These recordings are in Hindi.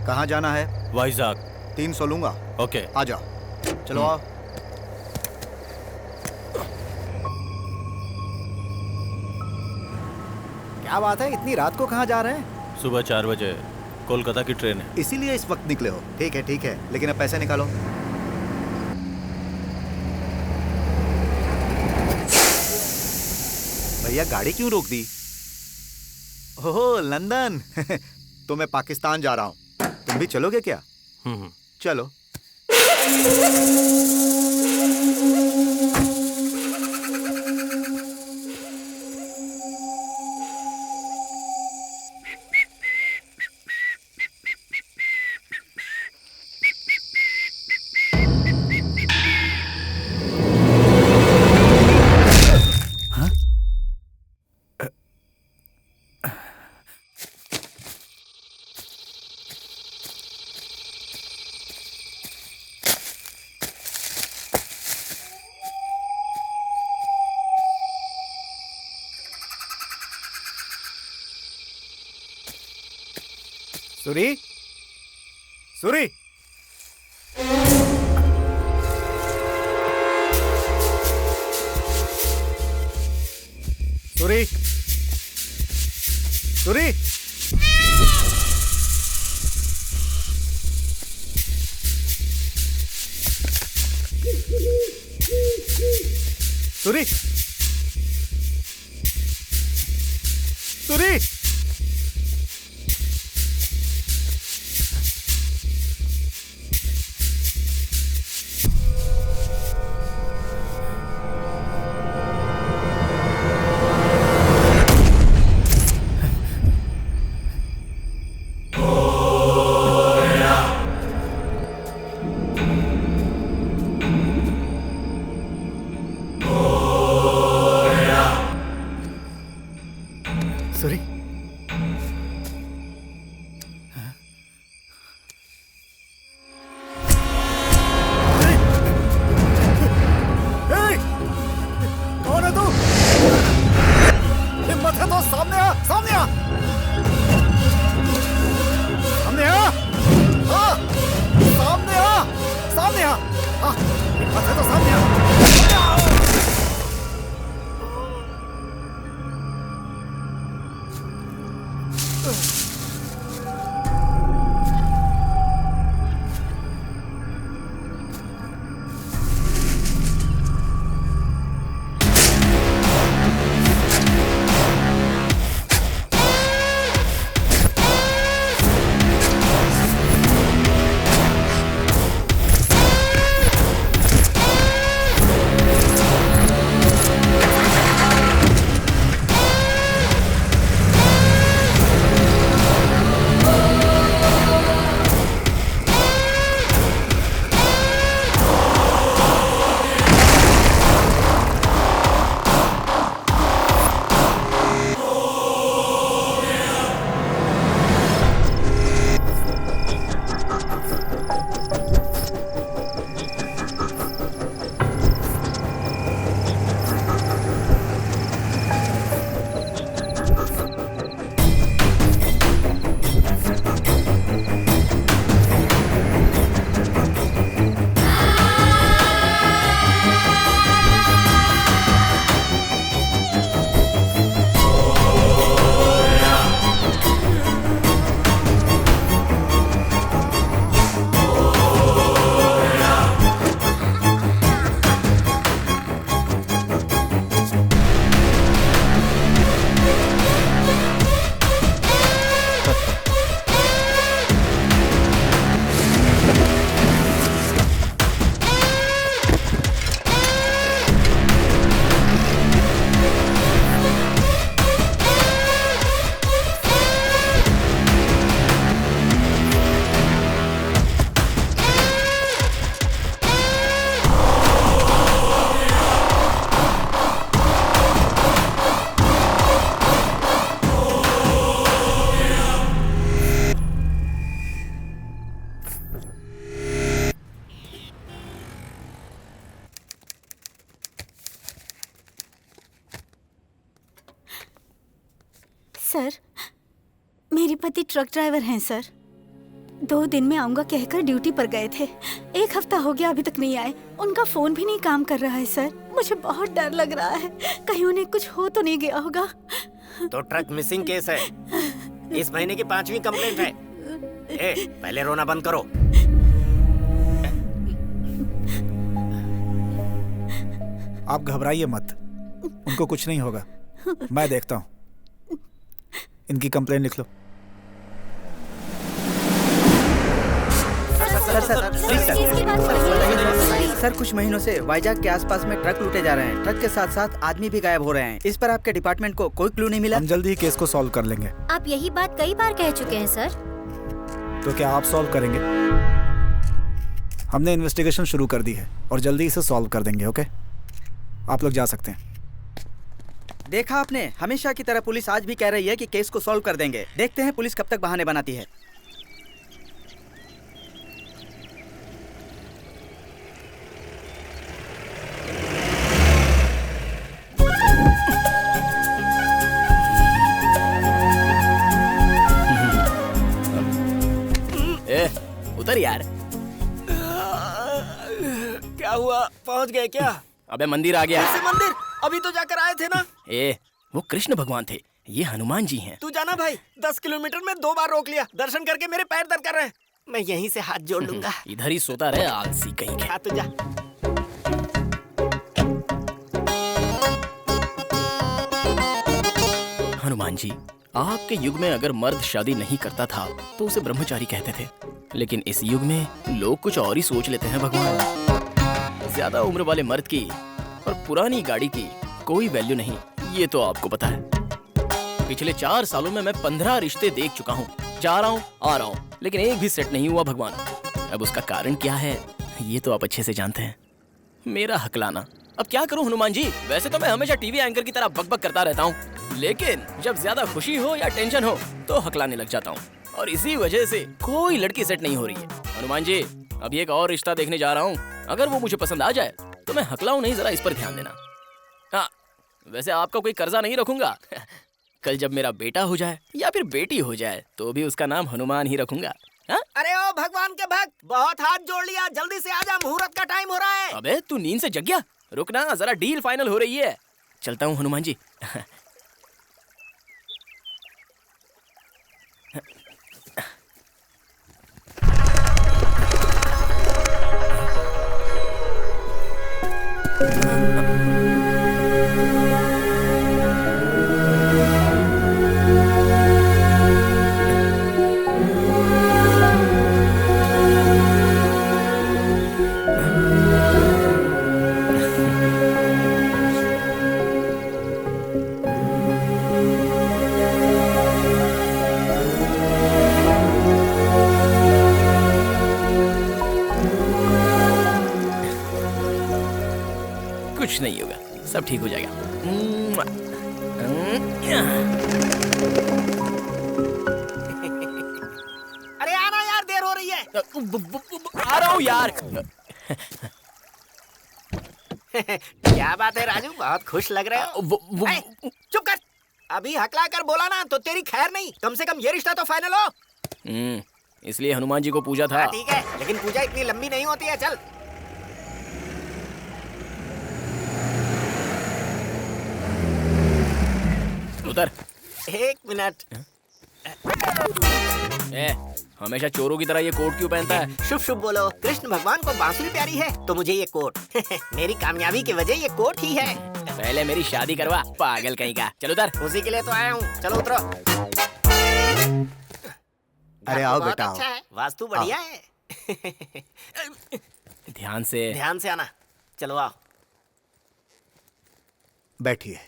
कहाँ जाना है? वाइजाग। 300 लूंगा। ओके। आ जाओ, चलो आओ। क्या बात है, इतनी रात को कहाँ जा रहे हैं? सुबह 4 बजे कोलकाता की ट्रेन है। इसीलिए इस वक्त निकले हो? ठीक है, लेकिन अब पैसे निकालो। भैया गाड़ी क्यों रोक दी? ओहो लंदन। तो मैं पाकिस्तान जा रहा हूँ, तुम भी चलोगे क्या? चलो। सूरी, सूरी, सूरी, सूरी, सूरी, सूरी। सूरी, कौन है तू? हिम्मत है तो सामने आ, सामने आ, सामने आ, हाँ, सामने आ, सामने आ, हाँ, हिम्मत है तो सामने आ, सामने आ। सर, मेरे पति ट्रक ड्राइवर हैं सर। 2 दिन में आऊंगा कहकर ड्यूटी पर गए थे। 1 हफ्ता हो गया अभी तक नहीं आए। उनका फोन भी नहीं काम कर रहा है सर। मुझे बहुत डर लग रहा है, कहीं उन्हें कुछ हो तो नहीं गया होगा। तो ट्रक मिसिंग केस है। इस महीने की 5वीं कंप्लेंट है। पहले रोना बंद करो। आप घबराइए मत, उनको कुछ नहीं होगा। मैं देखता हूँ। इनकी कंप्लेंट लिख लो। सर कुछ महीनों से वाइजाग के आसपास में ट्रक लूटे जा रहे हैं। ट्रक के साथ साथ आदमी भी गायब हो रहे हैं। इस पर आपके डिपार्टमेंट को कोई क्लू नहीं मिला? हम जल्दी ही केस को सॉल्व कर लेंगे। आप यही बात कई बार कह चुके हैं सर। तो क्या आप सॉल्व करेंगे? हमने इन्वेस्टिगेशन शुरू कर दी है और जल्दी इसे सॉल्व कर देंगे। ओके, आप लोग जा सकते हैं। देखा आपने, हमेशा की तरह पुलिस आज भी कह रही है कि केस को सॉल्व कर देंगे। देखते हैं पुलिस कब तक बहाने बनाती है। उतर यार। क्या हुआ, पहुंच गए क्या? अबे मंदिर आ गया। कैसे मंदिर? अभी तो जाकर आए थे ना। वो कृष्ण भगवान थे, ये हनुमान जी हैं। तू जाना भाई, 10 किलोमीटर में 2 बार रोक लिया। दर्शन करके मेरे पैर दर्द कर रहे हैं। मैं यहीं से हाथ जोड़ लूंगा। इधर ही सोता रहे आलसी कहीं के। हाँ, तू जा। हनुमान जी, आपके युग में अगर मर्द शादी नहीं करता था तो उसे ब्रह्मचारी कहते थे, लेकिन इस युग में लोग कुछ और ही सोच लेते हैं भगवान। ज्यादा उम्र वाले मर्द की और पुरानी गाड़ी की कोई वैल्यू नहीं, ये तो आपको पता है। पिछले 4 सालों में मैं 15 रिश्ते देख चुका हूँ। जा रहा हूँ, आ रहा हूँ, लेकिन एक भी सेट नहीं हुआ भगवान। अब उसका कारण क्या है ये तो आप अच्छे से जानते हैं। मेरा हकलाना। अब क्या करूं हनुमान जी? वैसे तो मैं हमेशा टीवी एंकर की तरह बकबक करता रहता हूँ, लेकिन जब ज्यादा खुशी हो या टेंशन हो तो हकलाने लग जाता हूँ, और इसी वजह से कोई लड़की सेट नहीं हो रही है। हनुमान जी, अभी एक और रिश्ता देखने जा रहा हूँ। अगर वो मुझे पसंद आ जाए तो मैं हकलाऊं नहीं, जरा इस पर ध्यान देना। हाँ, वैसे आपका कोई कर्जा नहीं रखूंगा। कल जब मेरा बेटा हो जाए या फिर बेटी हो जाए तो भी उसका नाम हनुमान ही रखूंगा। हाँ? अरे ओ भगवान के भक्त, बहुत हाथ जोड़ लिया, जल्दी से आजा, मुहूर्त का टाइम हो रहा है। अबे तू नींद से जग गया? रुकना, जरा डील फाइनल हो रही है। चलता हूँ हनुमान जी। कुछ नहीं होगा, सब ठीक हो जाएगा। अरे आना यार, देर हो रही है। आ रहा हूँ यार। क्या बात है राजू, बहुत खुश लग रहे हो। चुप कर। अभी हकला कर बोला ना तो तेरी खैर नहीं। कम से कम ये रिश्ता तो फाइनल हो। इसलिए हनुमान जी को पूजा था। ठीक है, लेकिन पूजा इतनी लंबी नहीं होती है। चल। उतर। 1 मिनट। हमेशा चोरों की तरह ये कोट क्यों पहनता है? शुभ शुभ बोलो। कृष्ण भगवान को बांसुरी प्यारी है तो मुझे ये कोट। मेरी कामयाबी की वजह ये कोट ही है। पहले मेरी शादी करवा, पागल कहीं का। चलो उतर। उसी के लिए तो आया हूँ। चलो उतरो। अरे आओ बेटा, आओ। अच्छा है, वास्तु बढ़िया है। ध्यान से आना। चलो आओ। बैठिए।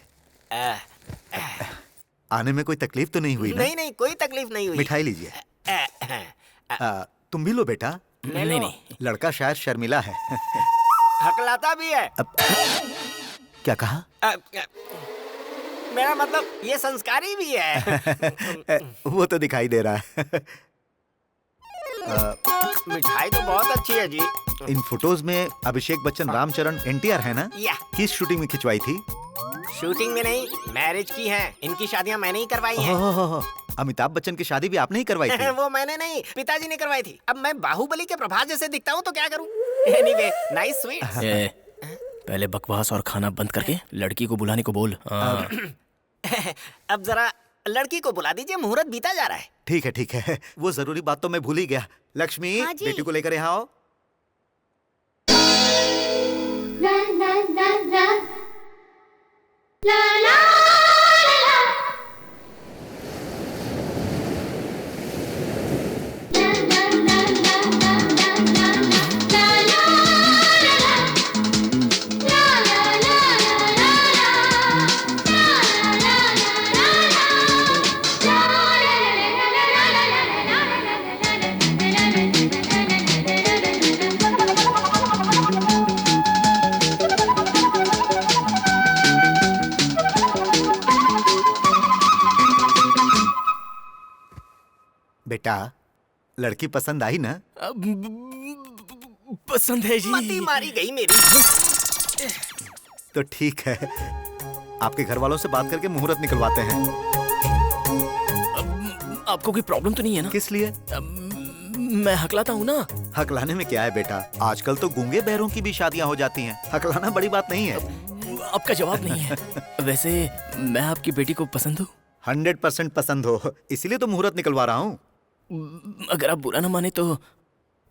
आने में कोई तकलीफ तो नहीं हुई ना? नहीं, कोई तकलीफ नहीं हुई। मिठाई लीजिए। तुम भी लो बेटा। नहीं। लड़का शायद शर्मिला है। हकलाता भी है। क्या कहा? मेरा मतलब ये संस्कारी भी है। वो तो दिखाई दे रहा है। मिठाई तो बहुत अच्छी है जी। इन फोटोज में अभिषेक बच्चन, रामचरण, एनटीआर है ना? या। किस शूटिंग में खिंचवाई थी? शूटिंग में नहीं, मैरिज की है। इनकी शादियां मैंने ही करवाई हैं। अमिताभ बच्चन की शादी भी आपने ही करवाई थी। वो मैंने नहीं, पिताजी ने करवाई थी। अब मैं बाहुबली के प्रभास जैसे दिखता हूँ तो क्या करूँ? Anyway, nice sweet. पहले बकवास और खाना बंद करके लड़की को बुलाने को बोल। अब जरा लड़की को बुला दीजिए, मुहूर्त बीता जा रहा है। ठीक है, वो जरूरी बात तो मैं भूल ही गया। लक्ष्मी, हाँ जी। बेटी को लेकर यहाँ आओ। बेटा, लड़की पसंद आई ना? पसंद है जी। मती मारी गई मेरी। तो ठीक है, आपके घर वालों से बात करके मुहूर्त निकलवाते हैं। आपको कोई प्रॉब्लम तो नहीं है ना? किस लिए? मैं हकलाता हूँ ना। हकलाने में क्या है बेटा, आजकल तो गूंगे बहरों की भी शादियां हो जाती हैं। हकलाना बड़ी बात नहीं है। आपका जवाब नहीं है। वैसे मैं आपकी बेटी को पसंद हूँ। 100% पसंद हो, इसीलिए तो मुहूर्त निकलवा रहा हूँ। अगर आप बुरा ना माने तो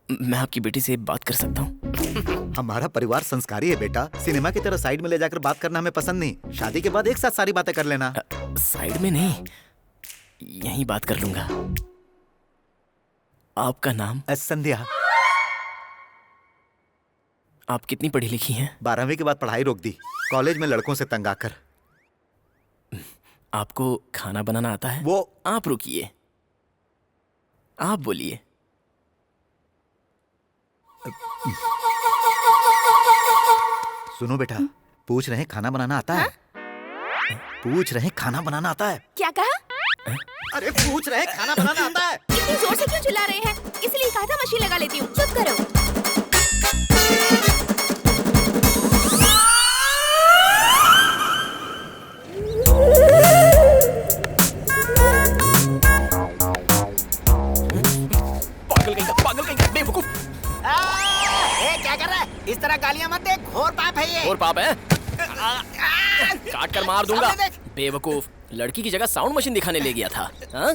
मैं आपकी बेटी से बात कर सकता हूँ। हमारा परिवार संस्कारी है बेटा। सिनेमा की तरह साइड में ले जाकर बात करना हमें पसंद नहीं। शादी के बाद एक साथ सारी बातें कर लेना। साइड में नहीं, यहीं बात कर लूंगा। आपका नाम? संध्या। आप कितनी पढ़ी लिखी हैं? 12वीं के बाद पढ़ाई रोक दी, कॉलेज में लड़कों से तंग आकर। आपको खाना बनाना आता है? वो आप रुकिए, आप बोलिए। सुनो बेटा, पूछ रहे हैं खाना बनाना आता है? पूछ रहे हैं खाना बनाना आता है? क्या कहा? अरे पूछ रहे हैं खाना बनाना आता है? इतनी जोर से क्यों चिल्ला रहे हैं? इसलिए कहा था मशीन लगा लेती हूँ। चुप करो। पागल कहीं का बेवकूफ। क्या कर रहा है? इस तरह गालियां मत दे, घोर पाप है ये। और पाप है? काट कर मार दूंगा। बेवकूफ, लड़की की जगह साउंड मशीन दिखाने ले गया था। हाँ?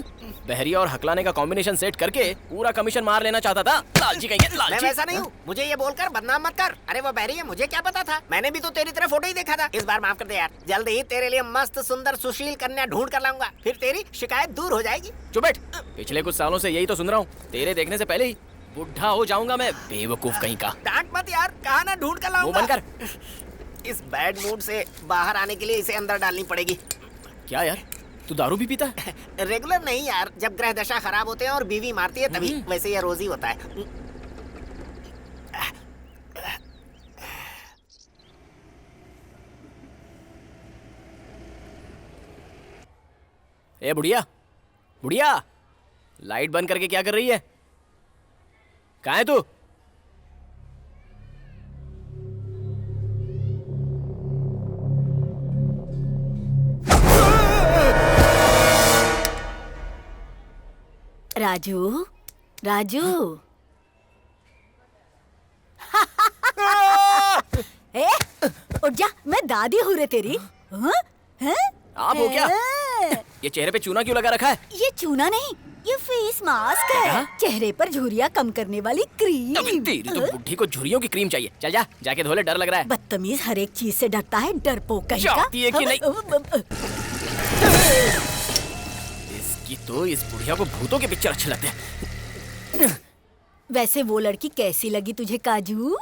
बहरिया और हकलाने का कॉम्बिनेशन सेट करके पूरा कमीशन मार लेना चाहता था। लालची कहीं के, लालची। मैं वैसा नहीं हूँ, मुझे ये बोलकर बदनाम मत कर। अरे वो बहरी है, मुझे क्या पता था? मैंने भी तो तेरी तरह फोटो ही देखा था। इस बार माफ कर दे यार, जल्द ही तेरे लिए मस्त सुंदर सुशील कन्या ढूंढ कर लाऊंगा, फिर तेरी शिकायत दूर हो जाएगी। चुप बैठ, पिछले कुछ सालों से यही तो सुन रहा हूँ। तेरे देखने से पहले ही बुढ़ा हो जाऊंगा मैं, बेवकूफ कहीं का। डांट मत यार, कहा ना ढूंढ कर मुंह लाऊंगा। बंद कर। इस बैड मूड से बाहर आने के लिए इसे अंदर डालनी पड़ेगी। क्या यार, तू दारू भी पीता है? रेगुलर नहीं यार, जब ग्रह दशा खराब होते हैं और बीवी मारती है तभी। वैसे ये रोज ही होता है। ए बुढ़िया, बुढ़िया, लाइट बंद करके क्या कर रही है? कहाँ है तू? राजू, राजू। ए, उठ जा, मैं दादी हूँ रे तेरी। हाँ? हैं? आप हो क्या? ये चेहरे पे चूना क्यों लगा रखा है? ये चूना नहीं, ये फेस मास्क है। क्या? चेहरे पर झुर्रियाँ कम करने वाली क्रीम। अबे तेरी तो बुढ़ी को झुर्रियों की क्रीम चाहिए। चल जा, जाके धो ले, डर लग रहा है। बदतमीज, हर एक चीज से डरता है, डरपोक कहीं का। चाहती है कि नहीं? इसकी तो, इस बुढ़िया को भूतों के पिक्चर अच्छे लगते हैं। वैसे वो लड़की कैसी लगी तुझे काजू?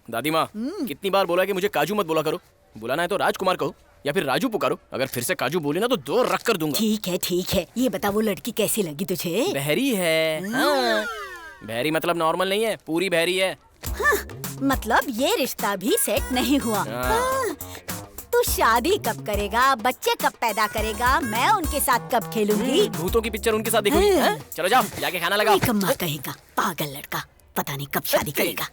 दादी माँ, कितनी बार बोला कि मुझे काजू मत बोला करो। बुलाना है तो राजकुमार कहो या फिर राजू पुकारो। अगर फिर से काजू बोली ना तो 2 रख कर दूंगा। ठीक है, ये बता वो लड़की कैसी लगी तुझे? बहरी है। हाँ। बहरी मतलब नॉर्मल नहीं है, पूरी बहरी है। हाँ, मतलब ये रिश्ता भी सेट नहीं हुआ। हाँ, तू शादी कब करेगा? बच्चे कब पैदा करेगा? मैं उनके साथ कब खेलूंगी? भूतों की पिक्चर उनके साथ देखूंगी। हाँ? चलो जाओ, जाके खाना लगाओ। निकम्मा कहेगा, पागल लड़का, पता नहीं कब शादी करेगा।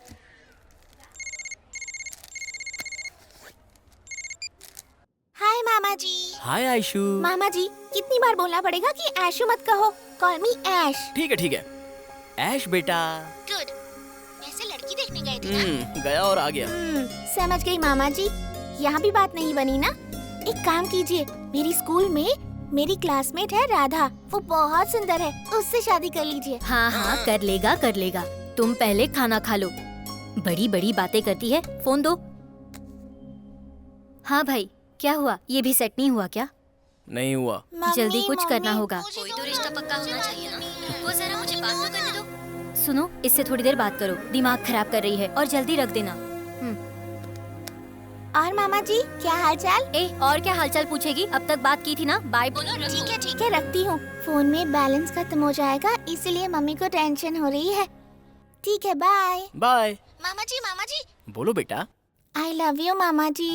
हाय मामा जी। हाय आयशु। मामा जी कितनी बार बोलना पड़ेगा कि ऐशु मत कहो, कॉल मी ऐश। ठीक है ऐश बेटा। गुड। वैसे लड़की देखने गए थे ना? गया और आ गया। समझ गई मामा जी। यहाँ भी बात नहीं बनी ना? एक काम कीजिए, मेरी स्कूल में मेरी क्लासमेट है राधा, वो बहुत सुंदर है, उससे शादी कर लीजिए। हाँ हाँ कर लेगा। तुम पहले खाना खा लो। बड़ी बड़ी बातें करती है। फोन दो। हाँ भाई क्या हुआ? ये भी सेट नहीं हुआ क्या? नहीं हुआ। जल्दी कुछ करना होगा। कोई तो रिश्ता पक्का होना चाहिए ना। वो जरा मुझे बात तो करने दो। सुनो, इससे थोड़ी देर बात करो, दिमाग खराब कर रही है, और जल्दी रख देना। और मामा जी क्या हालचाल? और क्या हालचाल पूछेगी? अब तक बात की थी ना। बाय बोलो। ठीक है रखती हूँ। फोन में बैलेंस खत्म हो जाएगा, इसलिए मम्मी को टेंशन हो रही है। ठीक है बाय। बाय। मामा जी बोलो बेटा। आई लव यू मामा जी।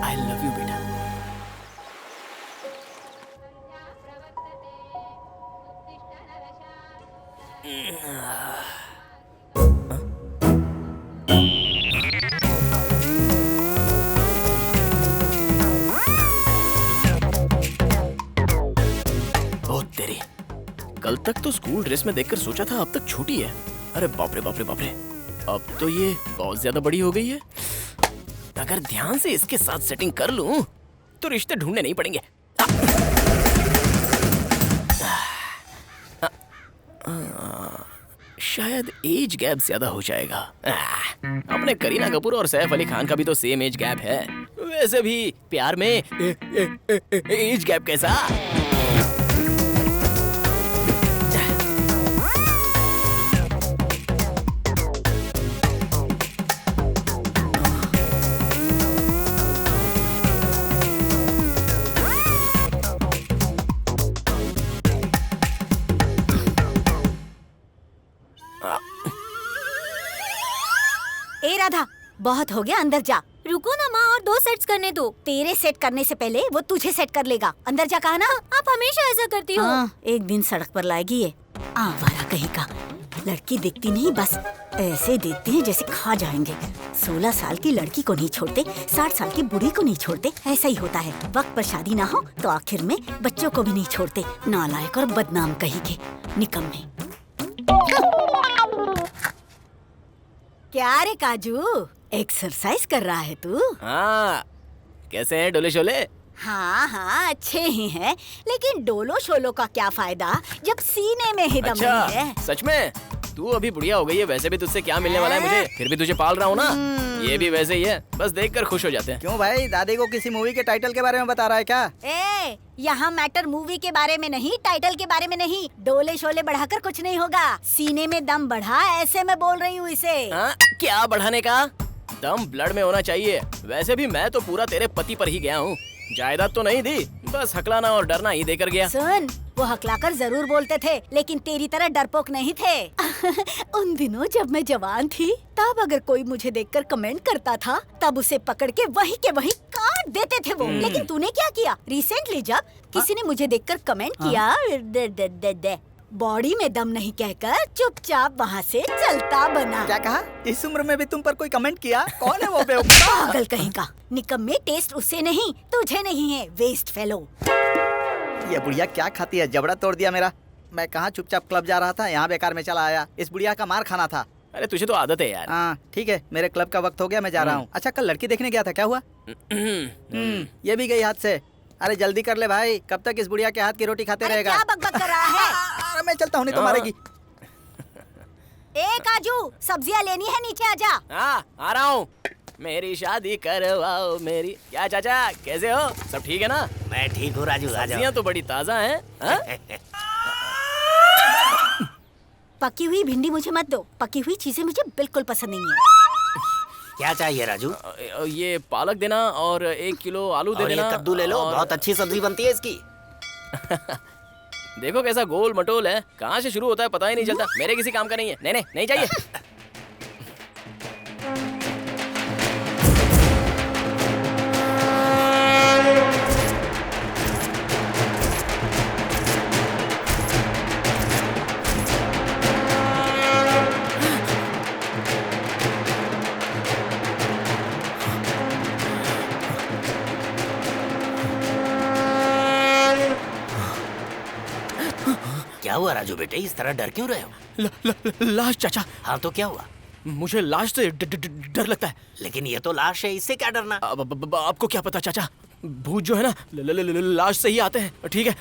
आई लव यू बेटा। ओ तेरी, कल तक तो स्कूल ड्रेस में देखकर सोचा था अब तक छोटी है। अरे बाप रे। अब तो ये बहुत ज्यादा बड़ी हो गई है। अगर ध्यान से इसके साथ सेटिंग कर लूं तो रिश्ते ढूंढने नहीं पड़ेंगे। शायद एज गैप ज्यादा हो जाएगा। अपने करीना कपूर और सैफ अली खान का भी तो सेम एज गैप है। वैसे भी प्यार में एज गैप कैसा? ए राधा, बहुत हो गया, अंदर जा। रुको ना माँ, और 2 सेट्स करने दो। तेरे सेट करने से पहले वो तुझे सेट कर लेगा। अंदर जा, कहा ना। आप हमेशा ऐसा करती हो। एक दिन सड़क पर लाएगी ये आवारा कहीं का। लड़की दिखती नहीं, बस ऐसे देखते हैं जैसे खा जाएंगे। 16 साल की लड़की को नहीं छोड़ते, 60 साल की बूढ़ी को नहीं छोड़ते। ऐसा ही होता है, वक्त पर शादी ना हो तो आखिर में बच्चों को भी नहीं छोड़ते। नालायक और बदनाम कहीं के, निकम्मे। क्या रे काजू, एक्सरसाइज कर रहा है तू? हाँ, कैसे हैं डोले शोले? हाँ अच्छे ही हैं, लेकिन डोलो शोलो का क्या फायदा जब सीने में ही दम नहीं है। सच में? तू अभी बुढ़िया हो गई है, वैसे भी तुझसे क्या मिलने वाला है मुझे? फिर भी तुझे पाल रहा हूँ ना। ये भी वैसे ही है, बस देखकर खुश हो जाते हैं। क्यों भाई, दादी को किसी मूवी के टाइटल के बारे में बता रहा है क्या? यहाँ मैटर मूवी के बारे में नहीं, टाइटल के बारे में नहीं। डोले शोले बढ़ाकर कुछ नहीं होगा, सीने में दम बढ़ा, ऐसे मैं बोल रही हूँ इसे। क्या बढ़ाने का? दम ब्लड में होना चाहिए। वैसे भी मैं तो पूरा तेरे पति पर ही गया हूँ। जायदाद तो नहीं दी, बस हकलाना और डरना ही देकर गया। सुन, वो हकलाकर जरूर बोलते थे, लेकिन तेरी तरह डरपोक नहीं थे। उन दिनों जब मैं जवान थी, तब अगर कोई मुझे देखकर कमेंट करता था, तब उसे पकड़ के वही के वही काट देते थे वो। लेकिन तूने क्या किया? रिसेंटली जब किसी ने मुझे देखकर कमेंट किया, बॉडी में दम नहीं कहकर चुपचाप वहाँ से चलता बना। क्या कहा? इस उम्र में भी तुम पर कोई कमेंट किया? कौन है वो बेवकूफ? पागल कहीं का। निकम्मे, टेस्ट उससे नहीं तुझे नहीं है, वेस्ट फेलो। ये बुढ़िया क्या खाती है, जबड़ा तोड़ दिया मेरा। मैं कहाँ चुपचाप क्लब जा रहा था, यहाँ बेकार में चला आया। इस बुढ़िया का मार खाना था। अरे तुझे तो आदत है यार। हाँ ठीक है, मेरे क्लब का वक्त हो गया, मैं जा रहा हूँ। अच्छा, कल लड़की देखने गया था, क्या हुआ? ये भी गई हाथ से। अरे जल्दी कर ले भाई, कब तक इस बुढ़िया के हाथ की रोटी खाते रहेगा? क्या बकबक कर रहा है? मैं चलता हूँ, नहीं तो मारेगी। ए काजू, सब्जियाँ लेनी है, नीचे आजा। हाँ आ रहा हूँ। मेरी शादी करवाओ मेरी। क्या चाचा, कैसे हो? सब ठीक है ना? मैं ठीक हूँ राजू। सब्जियाँ तो बड़ी ताजा हैं। पकी हुई भिंडी मुझे मत दो, पकी हुई चीजें मुझे बिल्कुल पसंद नहीं है। क्या चाहिए राजू? ये पालक देना और 1 किलो आलू दे देना। ये कद्दू ले लो, बहुत अच्छी सब्जी बनती है इसकी। देखो कैसा गोल मटोल है, कहाँ से शुरू होता है पता ही नहीं चलता। मेरे किसी काम का नहीं है। नहीं चाहिए। क्या हुआ राजू बेटे, इस तरह डर क्यों रहे हो? लाश चाचा, हाँ तो क्या हुआ? मुझे लाश से डर लगता है। लेकिन ये तो लाश है, इससे क्या डरना? आपको क्या पता चाचा, भूत जो है ना लाश से ही आते हैं। ठीक है,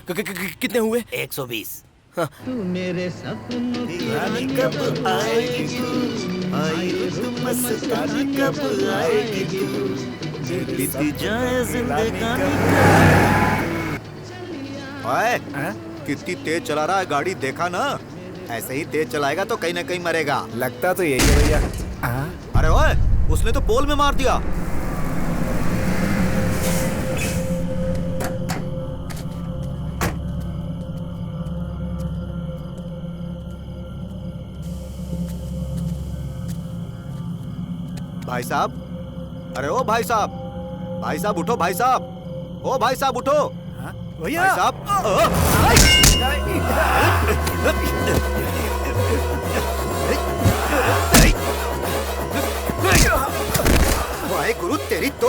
कितने हुए? 120। तू मेरे सपनों की रानी कब आएगी तू, आई रुत मस्तानी कब आएगी तू, बीती जाए जिंदगानी। ओए, कितनी तेज चला रहा है गाड़ी, देखा ना? ऐसे ही तेज चलाएगा तो कहीं ना कहीं मरेगा। लगता तो यही है भैया। अरे ओए, उसने तो पोल में मार दिया। भाई साहब, अरे ओ भाई साहब, भाई साहब उठो, भाई साहब, ओ भाई साहब उठो। भैया भाई साहब, वाहे गुरु तेरी तो।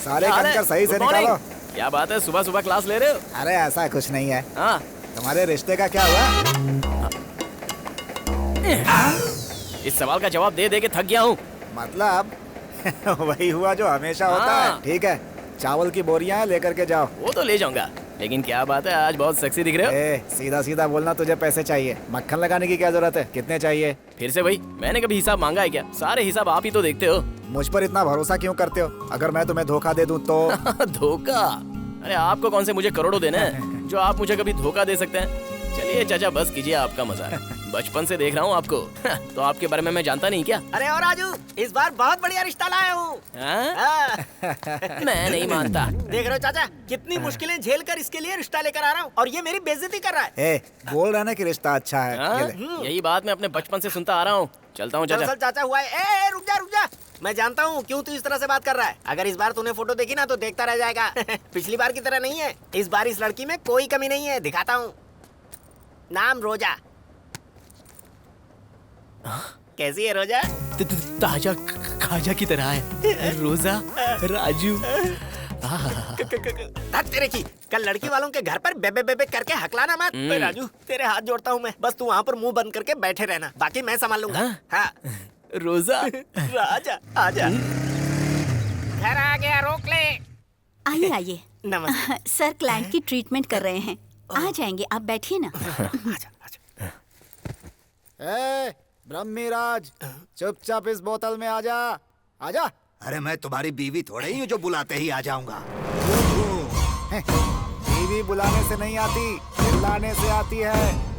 सारे कंकर सही से निकालो। क्या बात है, सुबह सुबह क्लास ले रहे हो? अरे ऐसा कुछ नहीं है। हाँ, तुम्हारे रिश्ते का क्या हुआ? इस सवाल का जवाब दे दे के थक गया हूँ। मतलब वही हुआ जो हमेशा होता है। ठीक है, चावल की बोरियां लेकर के जाओ। वो तो ले जाऊंगा, लेकिन क्या बात है, आज बहुत सेक्सी दिख रहे हो। सीधा सीधा बोलना, तुझे पैसे चाहिए, मक्खन लगाने की क्या जरूरत है? कितने चाहिए? फिर से वही, मैंने कभी हिसाब मांगा है क्या? सारे हिसाब आप ही तो देखते हो। मुझ पर इतना भरोसा क्यों करते हो? अगर मैं तुम्हें धोखा दे दूं तो? धोखा? अरे आपको कौन से मुझे करोड़ों देने हैं जो आप मुझे कभी धोखा दे सकते हैं? चलिए चाचा, बस कीजिए आपका मजाक। बचपन से देख रहा हूँ आपको। तो आपके बारे में मैं जानता नहीं क्या? अरे और राजू, इस बार बहुत बढ़िया रिश्ता लाया हूँ। मैं नहीं मानता। देख रहे हो चाचा, कितनी मुश्किलें झेल कर इसके लिए रिश्ता लेकर आ रहा हूँ, और ये मेरी बेइज्जती कर रहा है। बोल रहा ना कि रिश्ता अच्छा है। यही बात मैं अपने बचपन से सुनता आ रहा हूँ। चलता हूँ चाचा। दरअसल चाचा हुआ है, रुक जा। मैं जानता हूँ क्यों तू इस तरह से बात कर रहा है। अगर इस बार तूने फोटो देखी ना तो देखता रह जाएगा। पिछली बार की तरह नहीं है, इस बार इस लड़की में कोई कमी नहीं है। दिखाता हूँ। नाम रोजा। कैसी है रोजा? ताजा खाजा की तरह है। रोजा, राजू। तेरे की कल लड़की वालों के घर पर बेबे बेबे करके हकलाना मत। राजू, तेरे हाथ जोड़ता हूँ मैं, बस तू वहाँ पर मुंह बंद करके बैठे रहना, बाकी मैं संभाल लूंगा। हाँ। रोजा, राजा, आजा। घर आ गया, रोक ले। आइए आइए। नमस्ते। सर क्लाइंट की ट्रीटमेंट कर रहे हैं, आ जाएंगे, आप बैठिए ना। आजा। ब्रह्मीराज, चुपचाप इस बोतल में आजा। आजा। अरे मैं तुम्हारी बीवी थोड़े ही हूँ जो बुलाते ही आ जाऊंगा। बीवी बुलाने से नहीं आती, चिल्लाने से आती है।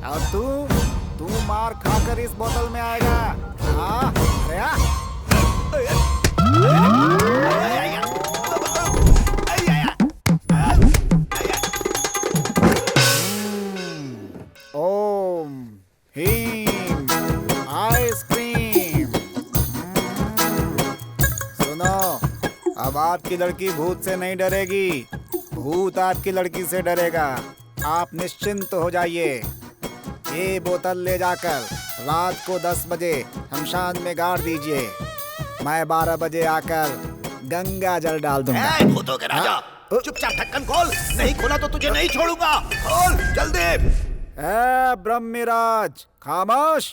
और तू मार खाकर इस बोतल में आएगा। अरे हीम आइसक्रीम। सुनो, अब आपकी लड़की भूत से नहीं डरेगी, भूत आपकी लड़की से डरेगा। आप निश्चिंत हो जाइए। ये बोतल ले जाकर रात को 10 बजे शमशान में गाड़ दीजिए। मैं 12 बजे आकर गंगा जल डाल दूंगा। भूतों के राजा, चुपचाप ढक्कन खोल, नहीं खोला तो तुझे नहीं छोड़ूंगा। खोल जल्दी। ब्रह्मराज खामोश।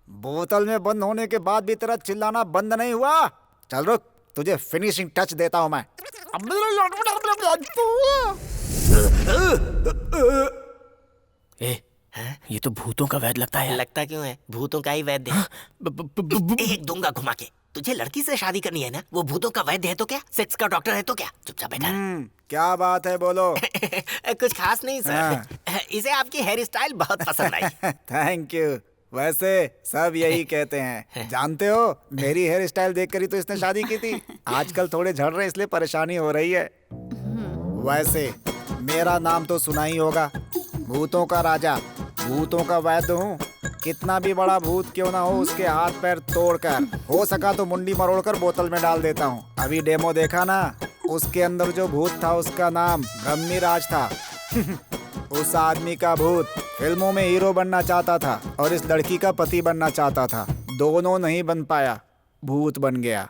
बोतल में बंद होने के बाद भी तेरा चिल्लाना बंद नहीं हुआ। चल रुक, तुझे फिनिशिंग टच देता हूँ मैं। ये तो भूतों का वैद लगता है। लगता क्यों है? भूतों का ही वैद्य है। एक दूंगा घुमा के। तुझे लड़की से शादी करनी है ना? वो भूतों का वैद्य है तो क्या? सेक्स का डॉक्टर है तो क्या? चुपचाप बैठा। क्या बात है, बोलो। कुछ खास नहीं सर। इसे आपकी हेयर स्टाइल बहुत पसंद आई। Thank you. वैसे सब यही कहते हैं। जानते हो, मेरी हेयर स्टाइल देखकर ही तो इसने शादी की थी। आजकल थोड़े झड़ रहे इसलिए परेशानी हो रही है। वैसे मेरा नाम तो सुना ही होगा, भूतों का राजा, भूतों का वैद्य हूँ। कितना भी बड़ा भूत क्यों ना हो, उसके हाथ पैर तोड़कर, हो सका तो मुंडी मरोड़कर बोतल में डाल देता हूँ। अभी डेमो देखा ना, उसके अंदर जो भूत था उसका नाम ब्रह्मराज था। उस आदमी का भूत फिल्मों में हीरो बनना चाहता था और इस लड़की का पति बनना चाहता था। दोनों नहीं बन पाया, भूत बन गया।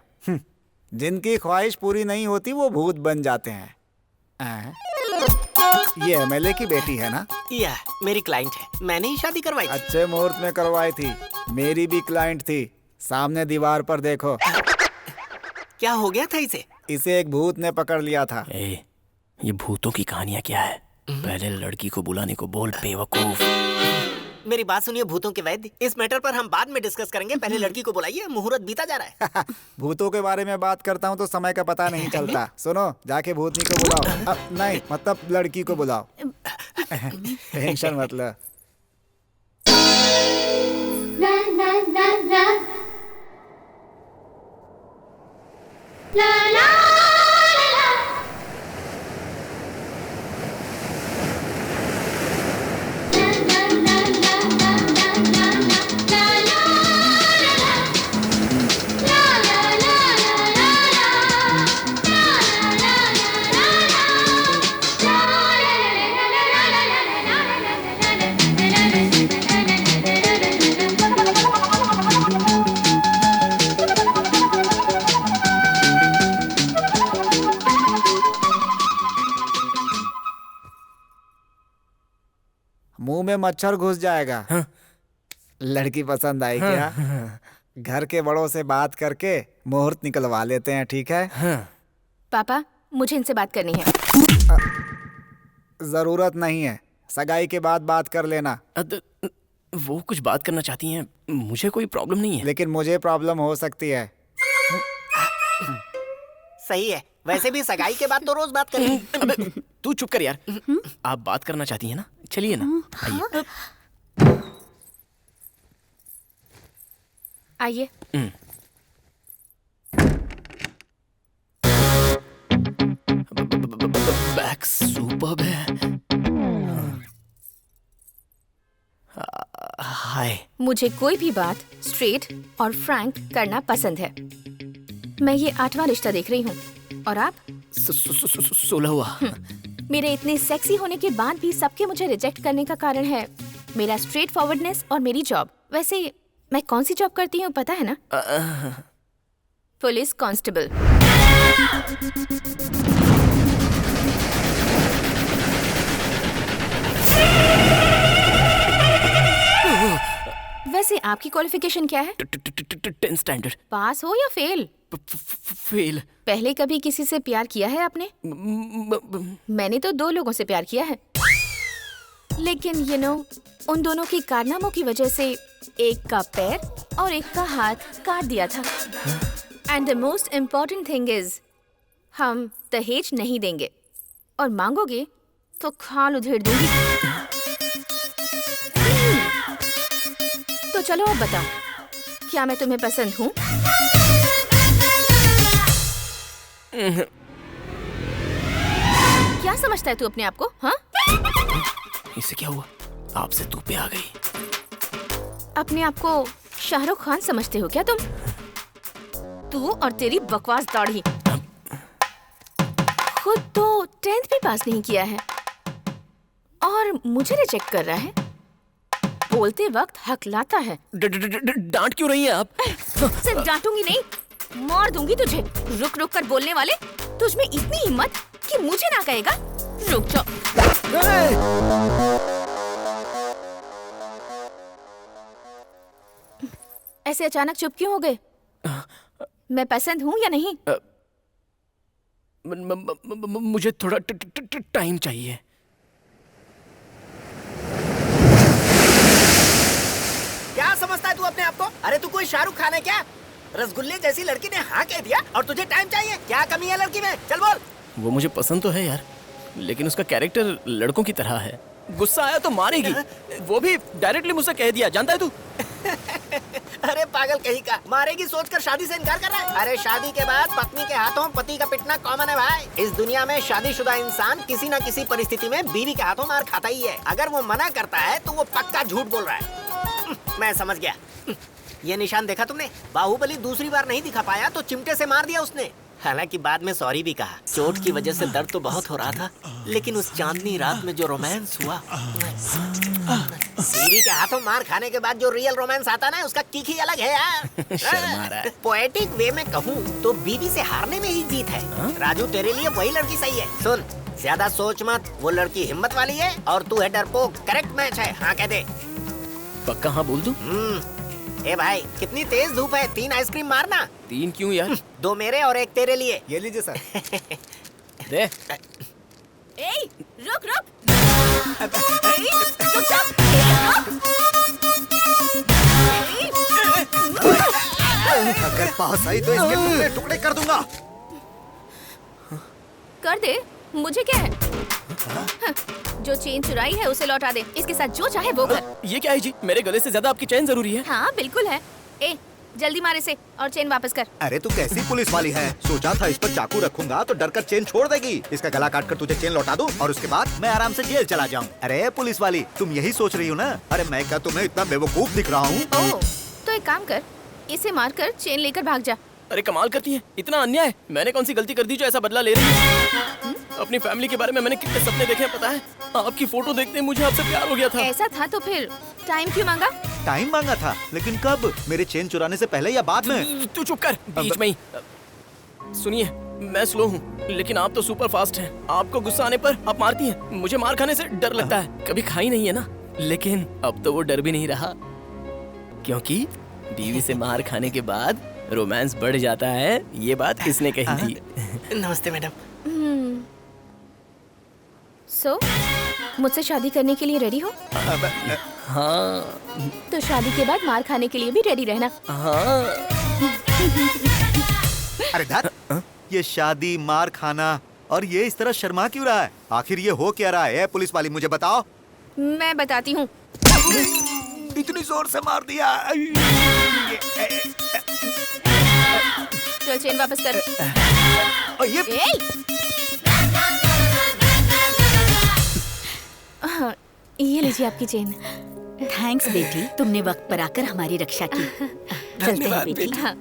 जिनकी ख्वाहिश पूरी नहीं होती वो भूत बन जाते हैं। ये एमएलए की बेटी है ना? या मेरी क्लाइंट है, मैंने ही शादी करवाई। अच्छे मुहूर्त में करवाई थी। मेरी भी क्लाइंट थी। सामने दीवार पर देखो। क्या हो गया था इसे? इसे एक भूत ने पकड़ लिया था। ये भूतों की कहानियाँ क्या है? पहले लड़की को बुलाने को बोल, बेवकूफ। मेरी बात सुनिए भूतों के वैद्य, इस मैटर पर हम बाद में डिस्कस करेंगे। पहले लड़की को बुलाइए, मुहूर्त बीता जा रहा है। भूतों के बारे में बात करता हूँ तो समय का पता नहीं चलता। सुनो, जाके भूतनी को बुलाओ। नहीं, मतलब लड़की को बुलाओ। टेंशन मत लो। मुंह में मच्छर घुस जाएगा। लड़की पसंद आई क्या? घर के बड़ों से बात करके मुहूर्त निकलवा लेते हैं, ठीक है? पापा, मुझे इनसे बात करनी है। जरूरत नहीं है, सगाई के बाद बात कर लेना। वो कुछ बात करना चाहती हैं, मुझे कोई प्रॉब्लम नहीं है। लेकिन मुझे प्रॉब्लम हो सकती है। सही है, वैसे भी सगाई के बाद तो रोज बात करेंगे। तू चुप कर यार। आप बात करना चाहती हैं ना? चलिए ना, आइए। आइए। बैक सुपर्ब है। हाय। मुझे कोई भी बात स्ट्रेट और फ्रैंक करना पसंद है। मैं ये 8वां रिश्ता देख रही हूँ और आप 16वां। मेरे इतने सेक्सी होने के बाद भी सबके मुझे रिजेक्ट करने का कारण है मेरा स्ट्रेट फॉरवर्डनेस और मेरी जॉब। वैसे मैं कौन सी जॉब करती हूँ पता है ना? Police constable. वैसे आपकी क्वालिफिकेशन क्या है? 10 स्टैंडर्ड। पास हो या फेल? फेल। पहले कभी किसी से प्यार किया है आपने? मैंने तो 2 लोगों से प्यार किया है, लेकिन यू नो उन दोनों की कारनामों की वजह से एक का पैर और एक का हाथ काट दिया था। And the most important thing is हम दहेज नहीं देंगे और मांगोगे तो खाल उधेड़ दूंगी। तो चलो अब बताओ, क्या मैं तुम्हें पसंद हूँ? क्या समझता है तू अपने आप को? हाँ? इसे क्या हुआ? आपसे तू पे आ गई। अपने आप को शाहरुख खान समझते हो क्या तुम? तू और तेरी बकवास दाढ़ी। खुद तो 10th भी पास नहीं किया है और मुझे रिजेक्ट कर रहा है। बोलते वक्त हकलाता है। डांट क्यों रही हैं आप? सिर्फ डांटूंगी नहीं, मार दूंगी तुझे। रुक रुक कर बोलने वाले, तुझ में इतनी हिम्मत कि मुझे ना कहेगा? रुक जाओ। ऐसे अचानक चुप क्यों हो गए? मैं पसंद हूँ या नहीं? मुझे थोड़ा टाइम चाहिए। क्या समझता है तू अपने आप को? अरे तू कोई शाहरुख खान है क्या? रसगुल्ले जैसी लड़की ने हाँ कह दिया और तुझे टाइम चाहिए? क्या कमी है लड़की में? चल बोल। वो मुझे पसंद तो है यार, लेकिन उसका कैरेक्टर लड़कों की तरह है। गुस्सा आया तो मारेगी, वो भी डायरेक्टली मुझसे कह दिया। जानता है तू? अरे पागल कहीं का, मारेगी सोचकर शादी से इनकार कर रहा है? अरे शादी के बाद पत्नी के हाथों पति का पिटना कॉमन है भाई। इस दुनिया में शादीशुदा इंसान किसी न किसी परिस्थिति में बीवी के हाथों मार खाता ही है। अगर वो मना करता है तो वो पक्का झूठ बोल रहा है। मैं समझ गया। ये निशान देखा तुमने? बाहुबली दूसरी बार नहीं दिखा पाया तो चिमटे से मार दिया उसने। हालांकि बाद में सॉरी भी कहा। चोट की वजह से दर्द तो बहुत हो रहा था, लेकिन उस चांदनी रात में जो रोमांस हुआ, बीवी के हाथों मार खाने के बाद जो रियल रोमांस आता ना, उसका किक ही अलग है यार। पोएटिक वे में कहूँ तो बीवी से हारने में ही जीत है। राजू तेरे लिए वही लड़की सही है। सुन, ज्यादा सोच मत, वो लड़की हिम्मत वाली है और तू है डरपोक। करेक्ट मैच है, हाँ कह दे। पक्का हाँ बोल दूं? ए भाई, कितनी तेज धूप है, 3 आइसक्रीम मारना। 3 क्यों यार? 2 मेरे और 1 तेरे लिए। ये लीजिए सर। दे। ए, रुक रुक। रुक जा। अगर पास आई तो इसके टुकड़े टुकड़े कर दूंगा। कर दे, मुझे क्या है? जो चेन चुराई है उसे लौटा दे। इसके साथ जो चाहे वो कर। ये क्या है जी? मेरे गले से ज्यादा आपकी चैन जरूरी है। हाँ बिल्कुल है। ए, जल्दी मार इसे और चेन वापस कर। अरे तू कैसी पुलिस वाली है? सोचा था इस पर चाकू रखूंगा तो डरकर चेन छोड़ देगी। इसका गला काट कर तुझे चेन लौटा दूं और उसके बाद मैं आराम से जेल चला जाऊं। अरे पुलिस वाली, तुम यही सोच रही हो ना? अरे मैं क्या तुम्हें इतना बेवकूफ दिख रहा हूँ? ओह, तो एक काम कर, इसे मारकर चेन लेकर भाग जा। अरे कमाल करती है, इतना अन्याय। मैंने कौन सी गलती कर दी जो ऐसा बदला ले रही है? अपनी फैमिली के बारे में मैंने कितने सपने देखे हैं पता है? आपकी फोटो देखते मुझे आपसे प्यार हो गया था। ऐसा था तो फिर टाइम क्यों मांगा? टाइम मांगा था, लेकिन कब? मेरे चेन चुराने से पहले या बाद में? तू चुप कर, बीच में ही। सुनिए, मैं स्लो हूँ, लेकिन आप तो सुपर फास्ट हैं। आपको गुस्सा आने पर आप मारती हैं। मुझे मार खाने से डर लगता है। कभी खाई नहीं है ना, लेकिन अब तो वो डर भी नहीं रहा, क्योंकि बीवी से मार खाने के बाद रोमांस बढ़ जाता है। ये बात किसने कही थी? नमस्ते मैडम। सो, मुझसे शादी करने के लिए रेडी हो? हाँ। तो शादी के बाद मार खाने के लिए भी रेडी रहना। हाँ। अरे धत, ये शादी, मार खाना और ये इस तरह शर्मा क्यों रहा है? आखिर ये हो क्या रहा है? पुलिस वाली मुझे बताओ। मैं बताती हूँ। इतनी जोर से मार दिया। चल चेन वापस कर। हाँ, ये लीजिए आपकी चेन। थैंक्स बेटी, तुमने वक्त पर आकर हमारी रक्षा की। चलते हैं बेटी। हाँ।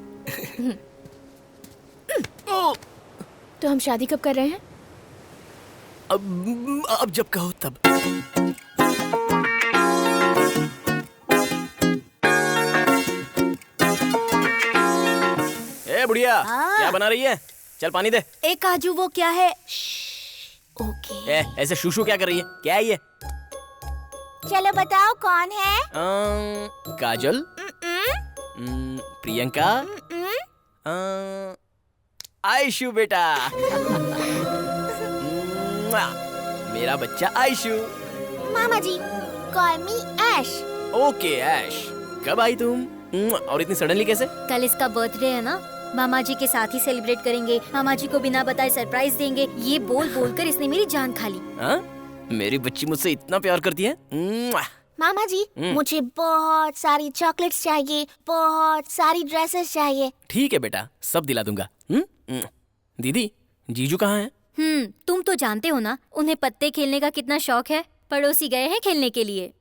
तो हम शादी कब कर रहे हैं? अब जब कहो तब। ए बुढ़िया, क्या बना रही है? चल पानी दे। ए काजू, वो क्या है? ओके। ऐसे शूशू क्या कर रही है? क्या है ये? चलो बताओ कौन है? काजल, प्रियंका, आयशु बेटा। मेरा बच्चा आयशु। मामा जी, कॉल मी ऐश। ओके ऐश, कब आई तुम? और इतनी सडनली कैसे? कल इसका बर्थडे है ना, मामा जी के साथ ही सेलिब्रेट करेंगे। मामा जी को बिना बताए सरप्राइज देंगे। ये बोल बोल कर इसने मेरी जान खा ली। हाँ? मेरी बच्ची मुझसे इतना प्यार करती है। मामा जी, मुझे बहुत सारी चॉकलेट्स चाहिए, बहुत सारी ड्रेसेस चाहिए। ठीक है बेटा, सब दिला दूंगा। दीदी, जीजू कहाँ हैं? तुम तो जानते हो ना, उन्हें पत्ते खेलने का कितना शौक है। पड़ोसी गए हैं खेलने के लिए।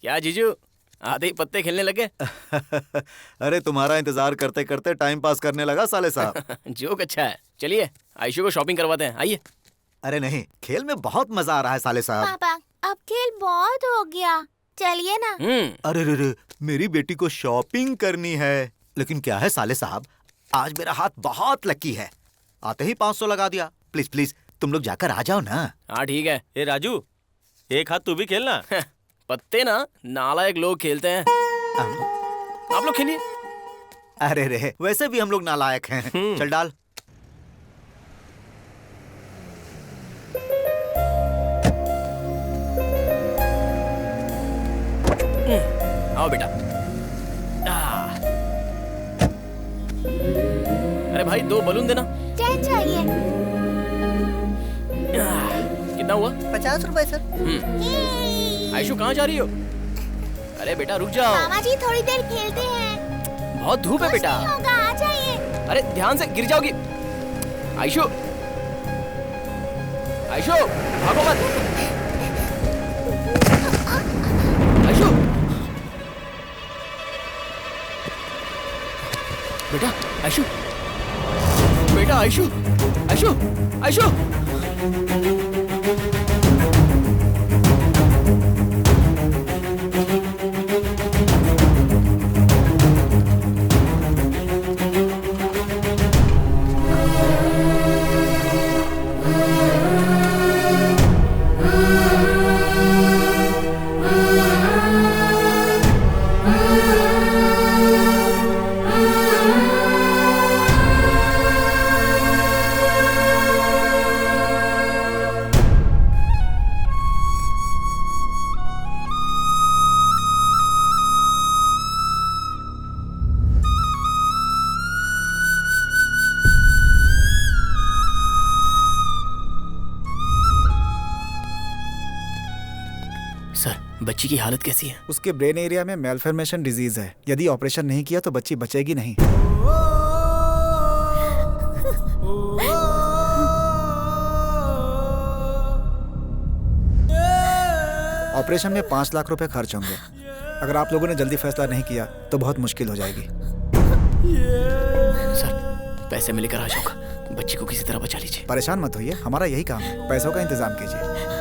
क्या जीजू, आधे ही पत्ते खेलने लगे? अरे तुम्हारा इंतजार करते करते टाइम पास करने लगा साले साहब। जोक अच्छा है। चलिए आयशु को शॉपिंग करवाते हैं, आइए। अरे नहीं, खेल में बहुत मजा आ रहा है साले साहब। पापा अब खेल बहुत हो गया, चलिए ना। अरे रे रे, मेरी बेटी को शॉपिंग करनी है। लेकिन क्या है साले साहब, आज मेरा हाथ बहुत लकी है, आते ही 500 लगा दिया। प्लीज प्लीज तुम लोग जाकर आ जाओ ना। हाँ ठीक है। ए राजू, एक हाथ तू भी खेलना। पत्ते ना नालायक लोग खेलते हैं, आप लोग खेलिए। अरे रे, वैसे भी हम लोग नालायक हैं। चल डाल। आओ बेटा। अरे भाई 2 बलून देना। 10 चाहिए। कितना हुआ? 50 रुपए सर। आयशु कहाँ जा रही हो? अरे बेटा रुक जाओ। मामा जी थोड़ी देर खेलते हैं। बहुत धूप है बेटा। कुछ नहीं होगा, आ जाइए। अरे ध्यान से, गिर जाओगी। आयशु, आयशु भागो मत। आयशु, बेटा आयशु, बेटा आयशु, आयशु, आयशु। सर, बच्ची की हालत कैसी है? उसके ब्रेन एरिया में मेलफॉर्मेशन डिजीज है। यदि ऑपरेशन नहीं किया तो बच्ची बचेगी नहीं। ऑपरेशन में 5 लाख रुपए खर्च होंगे। अगर आप लोगों ने जल्दी फैसला नहीं किया तो बहुत मुश्किल हो जाएगी। सर, पैसे में लेकर आ जाऊंगा, बच्ची को किसी तरह बचा लीजिए। परेशान मत होइए, हमारा यही काम है। पैसों का इंतजाम कीजिए।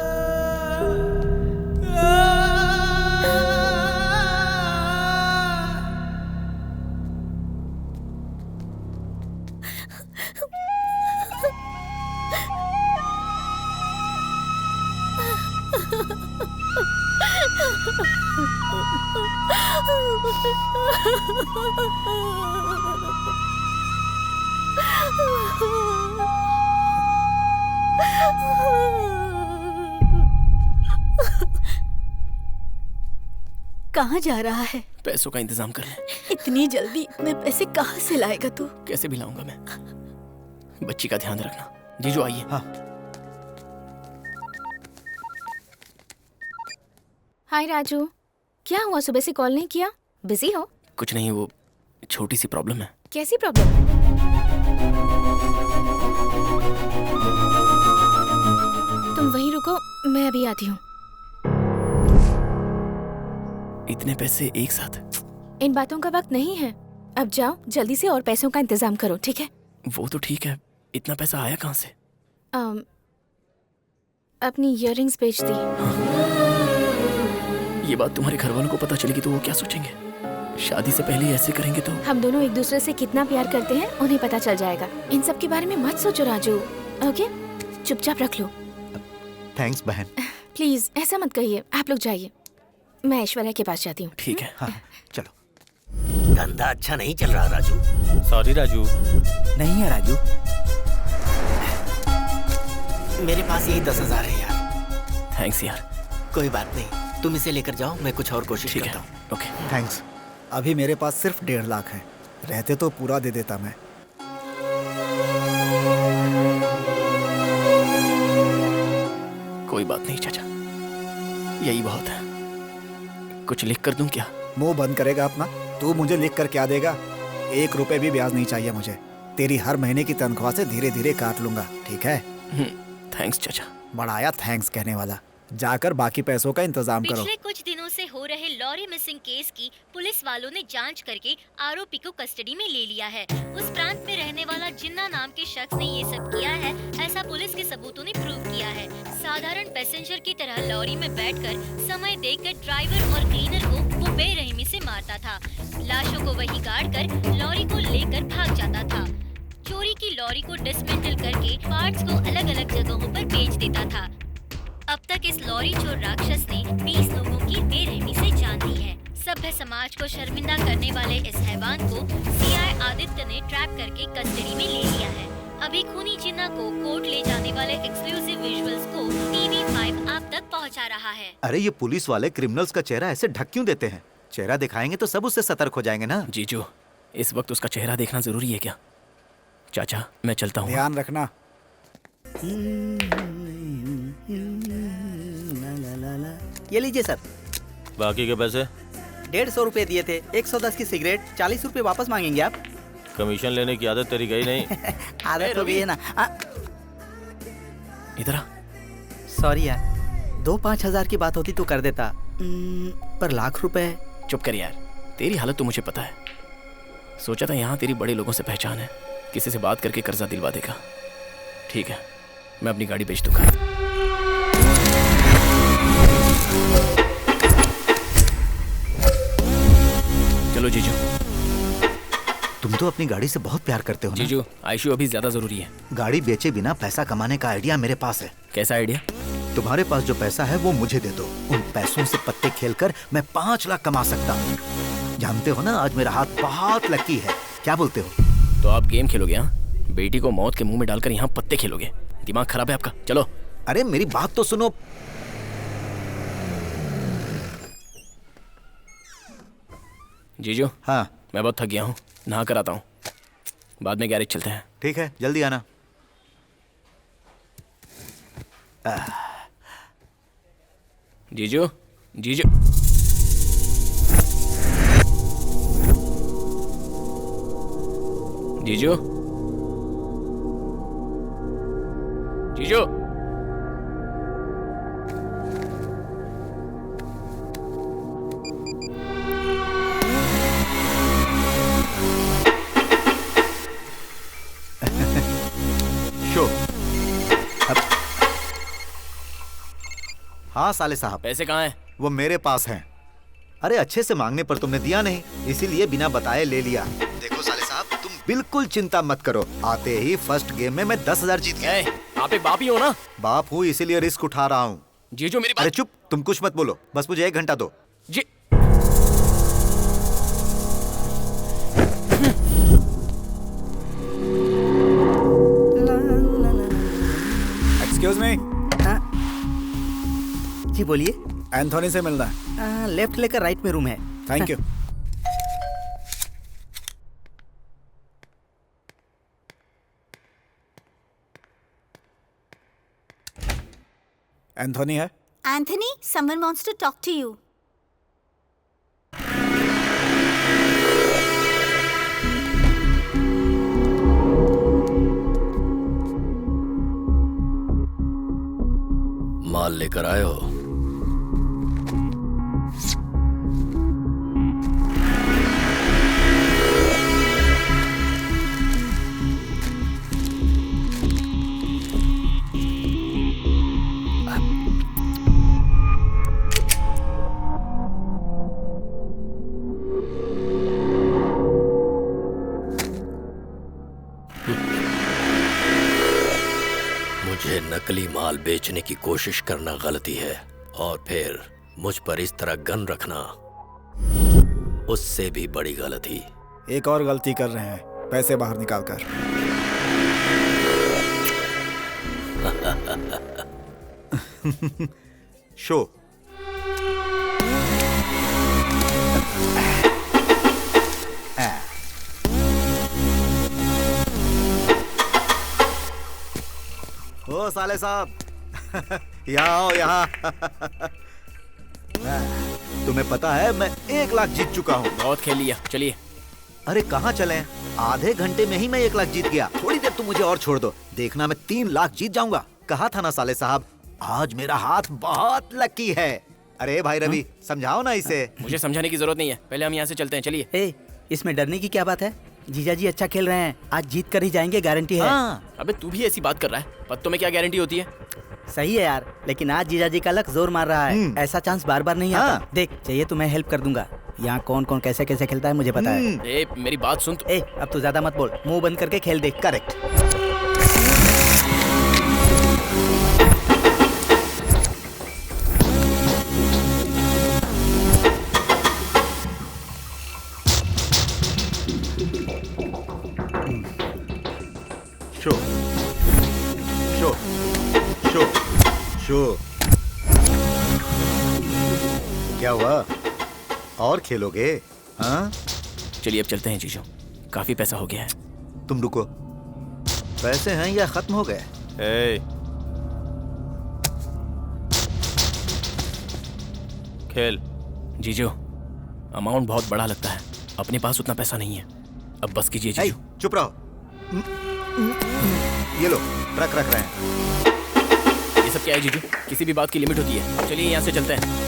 कहाँ जा रहा है? पैसों का इंतजाम कर ले। इतनी जल्दी इतने पैसे कहाँ से लाएगा तू? कैसे भी लाऊंगा मैं। बच्ची का ध्यान रखना। जीजू आइए। हाँ। हाय राजू, क्या हुआ? सुबह से कॉल नहीं किया? बिजी हो? कुछ नहीं, वो छोटी सी प्रॉब्लम है। कैसी प्रॉब्लम? तुम वहीं रुको, मैं अभी आती हूँ। इतने पैसे एक साथ? इन बातों का वक्त नहीं है। अब जाओ जल्दी से और पैसों का इंतजाम करो, ठीक है? वो तो ठीक है, इतना पैसा आया कहाँ से? अपनी इयररिंग्स बेच दी। ये बात तुम्हारे घर वालों को पता चलेगी तो वो क्या सोचेंगे? शादी से पहले ऐसे करेंगे तो? हम दोनों एक दूसरे से कितना प्यार करते हैं उन्हें पता चल जाएगा। इन सब के बारे में मत सोचो राजू, ओके? चुपचाप रख लो। थैंक्स बहन। प्लीज ऐसा मत कहिए, आप लोग जाइए, मैं ऐश्वर्या के पास जाती हूँ। ठीक है। हाँ, चलो। धंधा अच्छा नहीं चल रहा राजू। सॉरी राजू। नहीं है राजू, मेरे पास यही 10,000 है यार। थैंक्स यार। कोई बात नहीं, तुम इसे लेकर जाओ, मैं कुछ और कोशिश करता हूँ। Okay thanks. अभी मेरे पास सिर्फ 1.5 लाख है, रहते तो पूरा दे देता मैं। कोई बात नहीं चाचा, यही बहुत है। कुछ लिख कर दूं क्या? मुंह बंद करेगा अपना। तू मुझे लिख कर क्या देगा? 1 रुपए भी ब्याज नहीं चाहिए मुझे। तेरी हर महीने की तनख्वाह से धीरे धीरे काट लूंगा, ठीक है? थैंक्स चाचा। बढ़ाया थैंक्स कहने वाला। जाकर बाकी पैसों का इंतजाम करो। पिछले कुछ दिनों से हो रहे लॉरी मिसिंग केस की पुलिस वालों ने जांच करके आरोपी को कस्टडी में ले लिया है। उस प्रांत में रहने वाला जिन्ना नाम के शख्स ने ये सब किया है, ऐसा पुलिस के सबूतों ने प्रूव किया है। साधारण पैसेंजर की तरह लॉरी में बैठकर समय देखकर ड्राइवर और क्लीनर को वो बेरहमी से मारता था। लाशों को वहीं गाड़ कर लॉरी को लेकर भाग जाता था। चोरी की लॉरी को डिसमेंटल करके पार्ट्स को अलग अलग जगहों पर बेच देता था। अब तक इस लॉरी चोर राक्षस ने 20 लोगों की बेरहमी से जान ली है। सभ्य समाज को शर्मिंदा करने वाले इस हैवान को सीआई आदित्य ने ट्रैप करके कस्टडी में ले लिया है। अभी खूनी जिन्ना को कोर्ट ले जाने वाले एक्सक्लूसिव विजुअल्स को TV5 आप तक पहुंचा रहा है। अरे ये पुलिस वाले क्रिमिनल्स का चेहरा ऐसे ढक क्यों देते हैं? चेहरा दिखाएंगे तो सब उससे सतर्क हो जाएंगे ना। जीजू, इस वक्त उसका चेहरा देखना जरूरी है क्या? चाचा, मैं चलता हूँ। ध्यान रखना। ये लीजिए सर। बाकी के पैसे? 150 रुपए दिए थे, 110 की सिगरेट, 40 रुपए वापस मांगेंगे आप? कमीशन लेने की आदत तेरी गई नहीं। आदत तो भी है ना। इधर आ। सॉरी यार, 2-5 हजार की बात होती तो कर देता, पर लाख रुपए। चुप कर यार, तेरी हालत तो मुझे पता है। सोचा था यहाँ तेरी बड़े लोगों से पहचान है, किसी से बात करके कर्जा दिलवा देगा। ठीक है, मैं अपनी गाड़ी बेच दूंगा। चलो जीजू। तुम तो अपनी गाड़ी से बहुत प्यार करते हो ना? जीजू, आईशू अभी ज्यादा जरूरी है। गाड़ी बेचे बिना पैसा कमाने का आइडिया मेरे पास है। कैसा आइडिया? तुम्हारे पास जो पैसा है वो मुझे दे दो। उन पैसों से पत्ते खेलकर मैं 5 लाख कमा सकता हूँ। जानते हो ना, आज मेरा हाथ बहुत लकी है। क्या बोलते हो? तो आप गेम खेलोगे? हाँ, बेटी को मौत के मुंह में डालकर यहाँ पत्ते खेलोगे? दिमाग खराब है आपका? चलो। अरे मेरी बात तो सुनो। जीजू, हाँ, मैं बहुत थक गया हूँ, नहा कर आता हूँ। बाद में गैरेज चलते हैं। ठीक है, जल्दी आना। जीजू, जीजू। जीजू, जीजू। शो। हाँ साले साहब, पैसे कहाँ हैं? वो मेरे पास हैं। अरे अच्छे से मांगने पर तुमने दिया नहीं, इसीलिए बिना बताए ले लिया। देखो साले साहब, तुम बिल्कुल चिंता मत करो। आते ही फर्स्ट गेम में मैं 10,000 जीत गया। आप एक बाप ही हो ना? बाप हूँ, इसीलिए रिस्क उठा रहा हूँ। जीजू मेरी बात। अरे चुप, तुम कुछ मत बोलो, बस मुझे 1 घंटा दो। जी। Excuse me. जी बोलिए। एंथोनी से मिलना है। लेफ्ट लेकर राइट में रूम है। Thank you. एंथोनी है? Anthony, someone wants to talk to you. माल लेकर आए हो? मुझे नकली माल बेचने की कोशिश करना गलती है, और फिर मुझ पर इस तरह गन रखना उससे भी बड़ी गलती। एक और गलती कर रहे हैं, पैसे बाहर निकाल कर। शो। ओ साले साहब, यहाँ आओ यहाँ। तुम्हें पता है मैं 1 लाख जीत चुका हूँ। बहुत खेल लिया, चलिए। अरे कहाँ चले? आधे घंटे में ही मैं 1 लाख जीत गया। थोड़ी देर तुम मुझे और छोड़ दो, देखना मैं 3 लाख जीत जाऊंगा। कहा था ना साले साहब, आज मेरा हाथ बहुत लकी है। अरे भाई रवि, समझाओ ना इसे। मुझे समझाने की जरूरत नहीं है, पहले हम यहाँ से चलते हैं, चलिए। ए, इसमें डरने की क्या बात है? जीजा जी अच्छा खेल रहे हैं, आज जीत कर ही जाएंगे, गारंटी है। हाँ। अबे तू भी ऐसी बात कर रहा है, पत्तों में क्या गारंटी होती है? सही है यार, लेकिन आज जीजा जी का लक जोर मार रहा है, ऐसा चांस बार बार नहीं आता। देख, चाहिए तो मैं हेल्प कर दूंगा। यहाँ कौन कौन कैसे कैसे खेलता है मुझे पता है। ए, मेरी बात सुन। ए, अब तू ज्यादा मत बोल, मुंह बंद करके खेल देख। Correct. Show show show show. क्या हुआ, और खेलोगे? हाँ चलिए अब चलते हैं जीजू, काफी पैसा हो गया है। तुम रुको, पैसे हैं या खत्म हो गए? खेल। जीजू, अमाउंट बहुत बड़ा लगता है, अपने पास उतना पैसा नहीं है, अब बस कीजिए जीजू। चुप रहो। ये लो, रख रहे हैं। ये सब क्या है जीजू? किसी भी बात की लिमिट होती है, चलिए यहाँ से चलते हैं।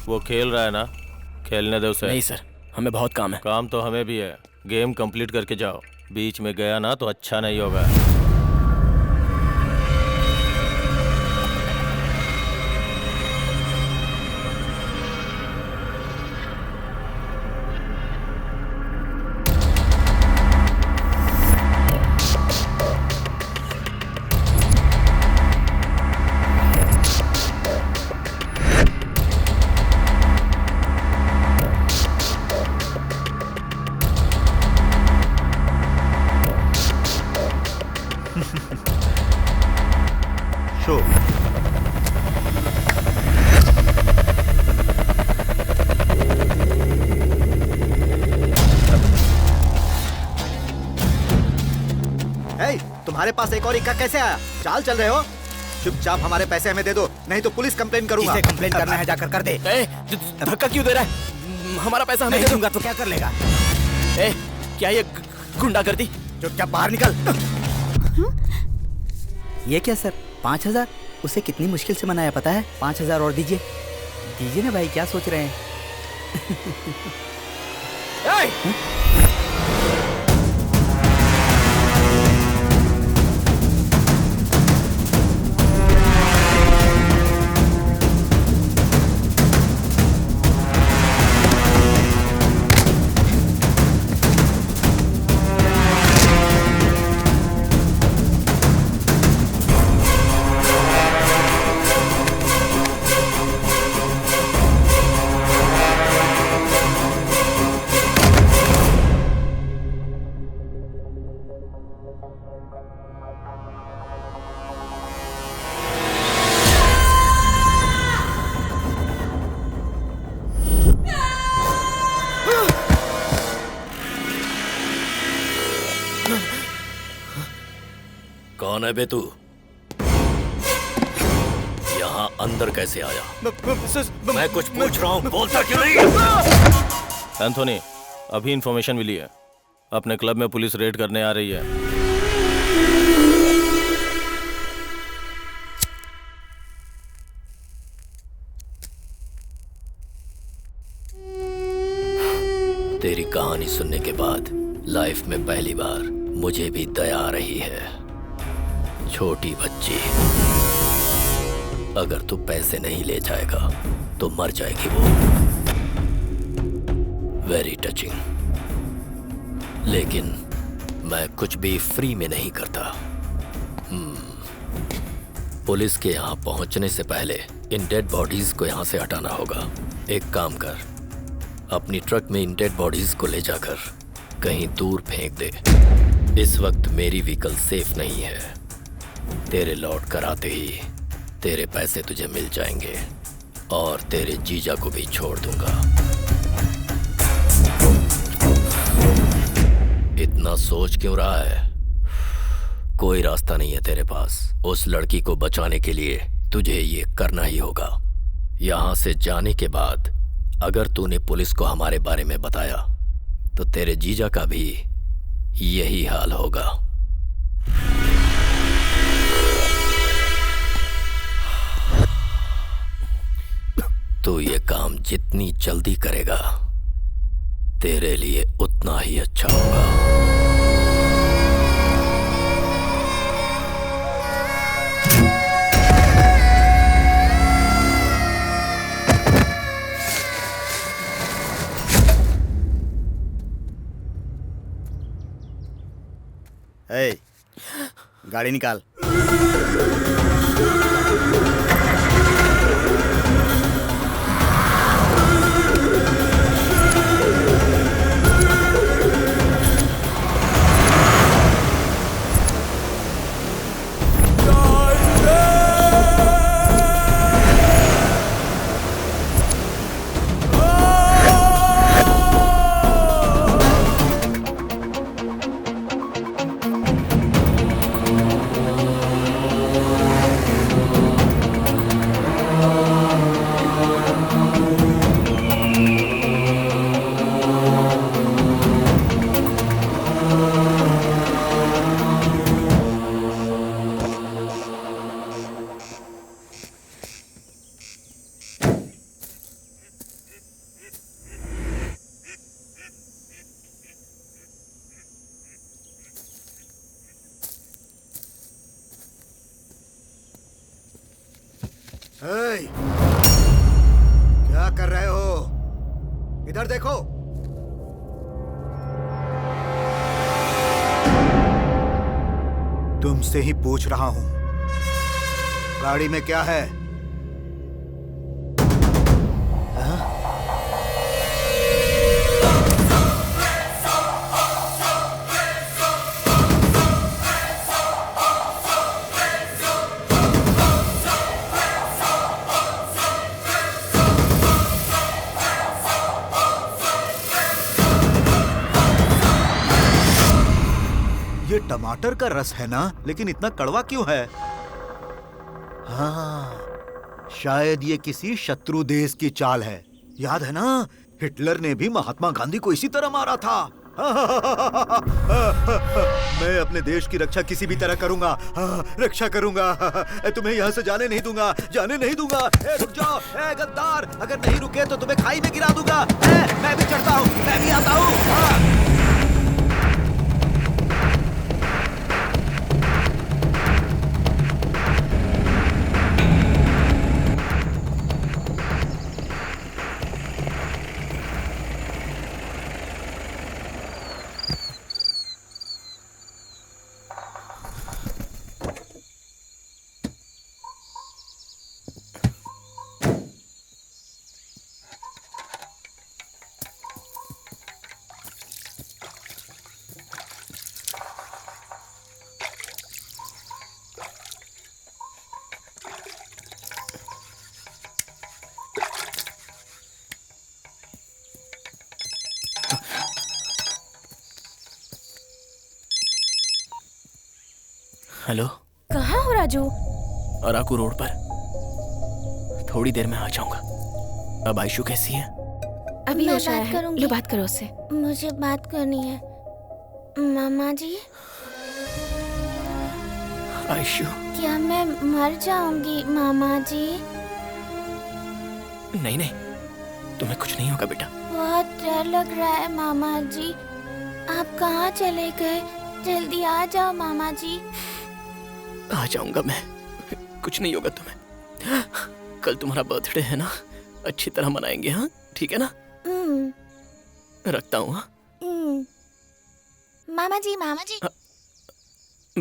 वो खेल रहा है ना, खेलने दे उसे। नहीं सर, हमें बहुत काम है। काम तो हमें भी है, गेम कंप्लीट करके जाओ। बीच में गया ना तो अच्छा नहीं होगा। शो। तुम्हारे पास एक और इक्का कैसे आया? चाल चल रहे हो? चुपचाप हमारे पैसे हमें दे दो, नहीं तो पुलिस कंप्लेन करूंगा। किसे कंप्लेन करना है जाकर कर दे। धक्का क्यों दे रहा है? हमारा पैसा हमें दे दूंगा तो क्या कर लेगा? क्या ये गुंडागर्दी? चुपचाप बाहर निकल। ये क्या सर, 5000? उसे कितनी मुश्किल से मनाया पता है? 5000 और दीजिए। दीजिए ना भाई, क्या सोच रहे हैं? कौन है बे तू? यहाँ अंदर कैसे आया? मैं कुछ पूछ रहा हूँ, बोलता क्यों नहीं? एंथोनी, अभी इंफॉर्मेशन मिली है, अपने क्लब में पुलिस रेड करने आ रही है। तेरी कहानी सुनने के बाद लाइफ में पहली बार मुझे भी दया आ रही है। छोटी बच्ची, अगर तू पैसे नहीं ले जाएगा तो मर जाएगी वो। Very touching. लेकिन मैं कुछ भी फ्री में नहीं करता। पुलिस के यहाँ पहुंचने से पहले इन डेड बॉडीज को यहाँ से हटाना होगा। एक काम कर, अपनी ट्रक में इन डेड बॉडीज को ले जाकर कहीं दूर फेंक दे। इस वक्त मेरी व्हीकल सेफ नहीं है। तेरे लौट कर आते ही तेरे पैसे तुझे मिल जाएंगे और तेरे जीजा को भी छोड़ दूंगा। इतना सोच क्यों रहा है? कोई रास्ता नहीं है तेरे पास। उस लड़की को बचाने के लिए तुझे ये करना ही होगा। यहाँ से जाने के बाद अगर तूने पुलिस को हमारे बारे में बताया तो तेरे जीजा का भी यही हाल होगा। तू ये काम जितनी जल्दी करेगा तेरे लिए उतना ही अच्छा होगा। ए, गाड़ी निकाल। ए, क्या कर रहे हो? इधर देखो। तुमसे ही पूछ रहा हूं, गाड़ी में क्या है? ये टमाटर का रस है ना, लेकिन इतना कड़वा क्यों है? हाँ, शायद ये किसी शत्रु देश की चाल है। याद है ना, हिटलर ने भी महात्मा गांधी को इसी तरह मारा था। मैं अपने देश की रक्षा किसी भी तरह करूंगा, रक्षा करूंगा। तुम्हें यहाँ से जाने नहीं दूंगा, जाने नहीं दूंगा। रुक जाओ, गद्दार, अगर नहीं रुके तो तुम्हें खाई में गिरा दूंगा। मैं भी चढ़ता हूँ, मैं भी आता हूँ। हेलो, कहाँ हो राजू? अराकू रोड पर। थोड़ी देर में आ जाऊंगा। अब आयशु कैसी है? अभी मैं होश आया बात है। करूंगी। लो बात करो उससे। मुझे बात करनी है। मामा जी, आयशु, क्या मैं मर जाऊंगी मामा जी? नहीं नहीं, तुम्हें कुछ नहीं होगा बेटा। बहुत डर लग रहा है मामा जी। आप कहाँ चले गए? जल्दी आ जाओ मामा जी। आ जाऊंगा मैं, कुछ नहीं होगा तुम्हें। कल तुम्हारा बर्थडे है ना, अच्छी तरह मनाएंगे। हाँ ठीक है ना? रखता हूँ। हाँ मामा जी, मामा जी।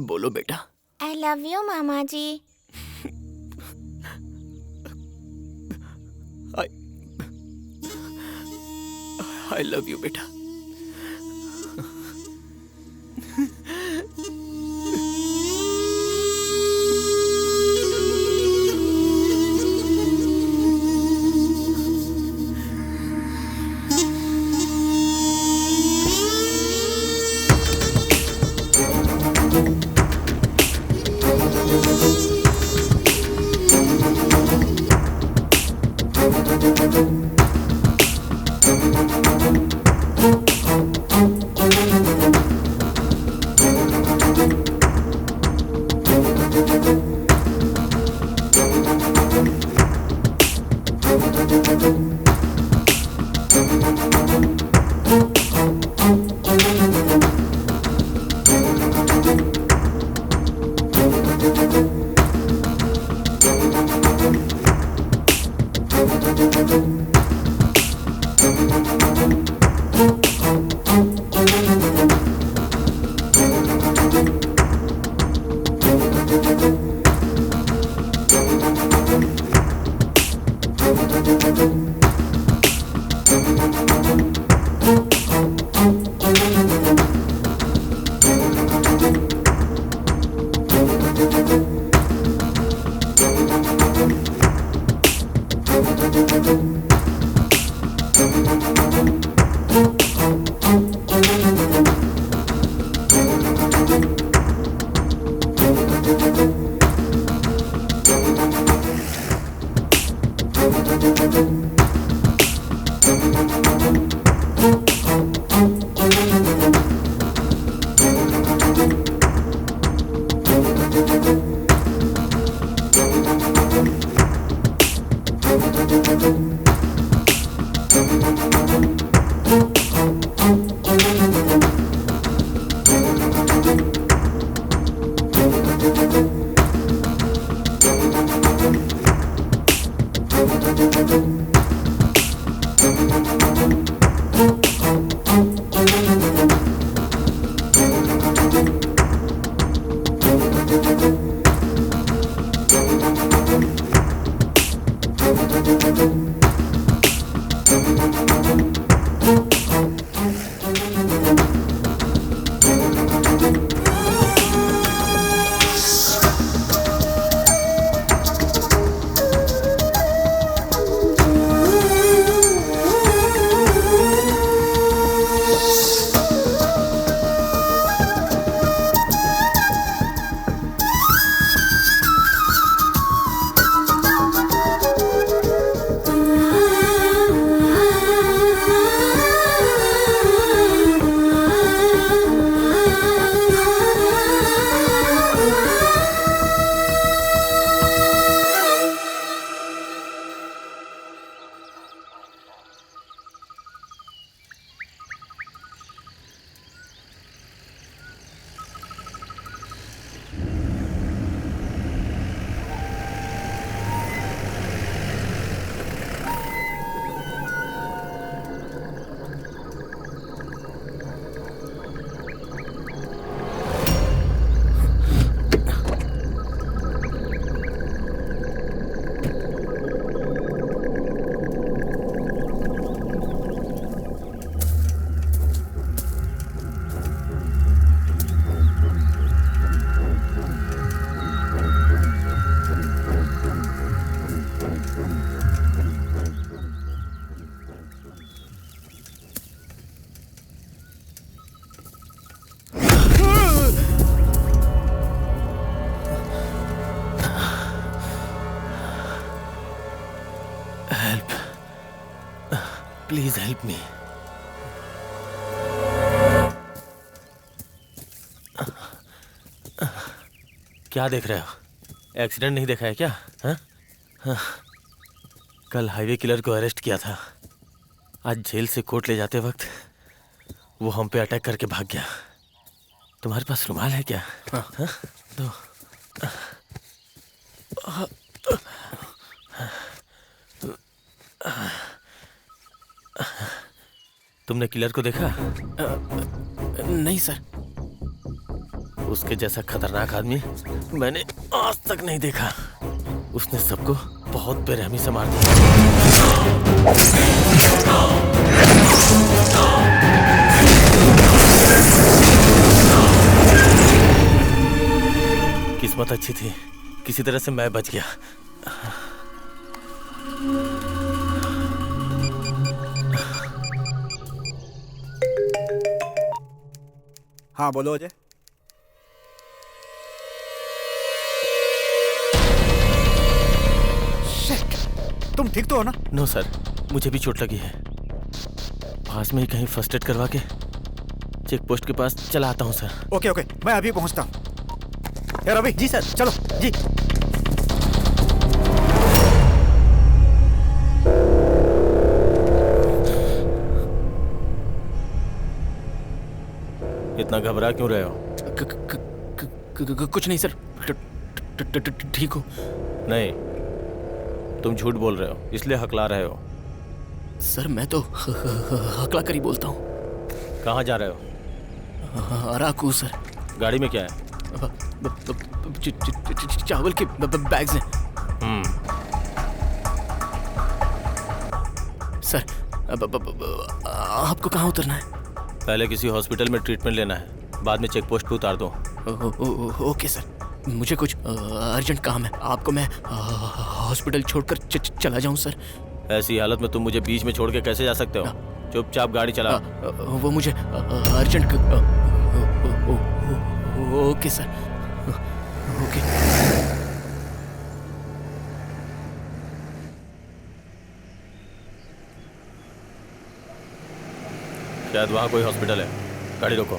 बोलो बेटा। आई लव यू मामा जी। आई लव यू बेटा। Please help me. क्या देख रहे हो? एक्सीडेंट नहीं देखा है क्या? हाँ? हाँ। कल हाईवे किलर को अरेस्ट किया था। आज जेल से कोर्ट ले जाते वक्त वो हम पे अटैक करके भाग गया। तुम्हारे पास रुमाल है क्या? हाँ? हाँ? दो। तुमने किलर को देखा? नहीं सर। उसके जैसा खतरनाक आदमी मैंने आज तक नहीं देखा। उसने सबको बहुत बेरहमी से मार दिया। किस्मत अच्छी थी, किसी तरह से मैं बच गया। हाँ बोलो अजय। तुम ठीक तो हो ना? नो सर, मुझे भी चोट लगी है। पास में ही कहीं फर्स्ट एड करवा के चेक पोस्ट के पास चला आता हूँ सर। ओके ओके, मैं अभी पहुँचता हूँ। यार अभी। जी सर। चलो जी। इतना घबरा क्यों रहे हो? कुछ नहीं सर, ठीक हो। नहीं, तुम झूठ बोल रहे हो, इसलिए हकला रहे हो। सर मैं तो हकला कर ही बोलता हूँ। कहाँ जा रहे हो? अराकू सर। गाड़ी में क्या है? चावल के बैग्स हैं। सर आपको कहाँ उतरना है? पहले किसी हॉस्पिटल में ट्रीटमेंट लेना है, बाद में चेक पोस्ट पे उतार दो। ओके सर, मुझे कुछ अर्जेंट काम है। आपको मैं हॉस्पिटल छोड़कर चला जाऊं सर? ऐसी हालत में तुम मुझे बीच में छोड़ के कैसे जा सकते हो? चुपचाप गाड़ी चला। वो मुझे अर्जेंट। Okay sir, okay. शायद वहाँ कोई हॉस्पिटल है, गाड़ी रोको।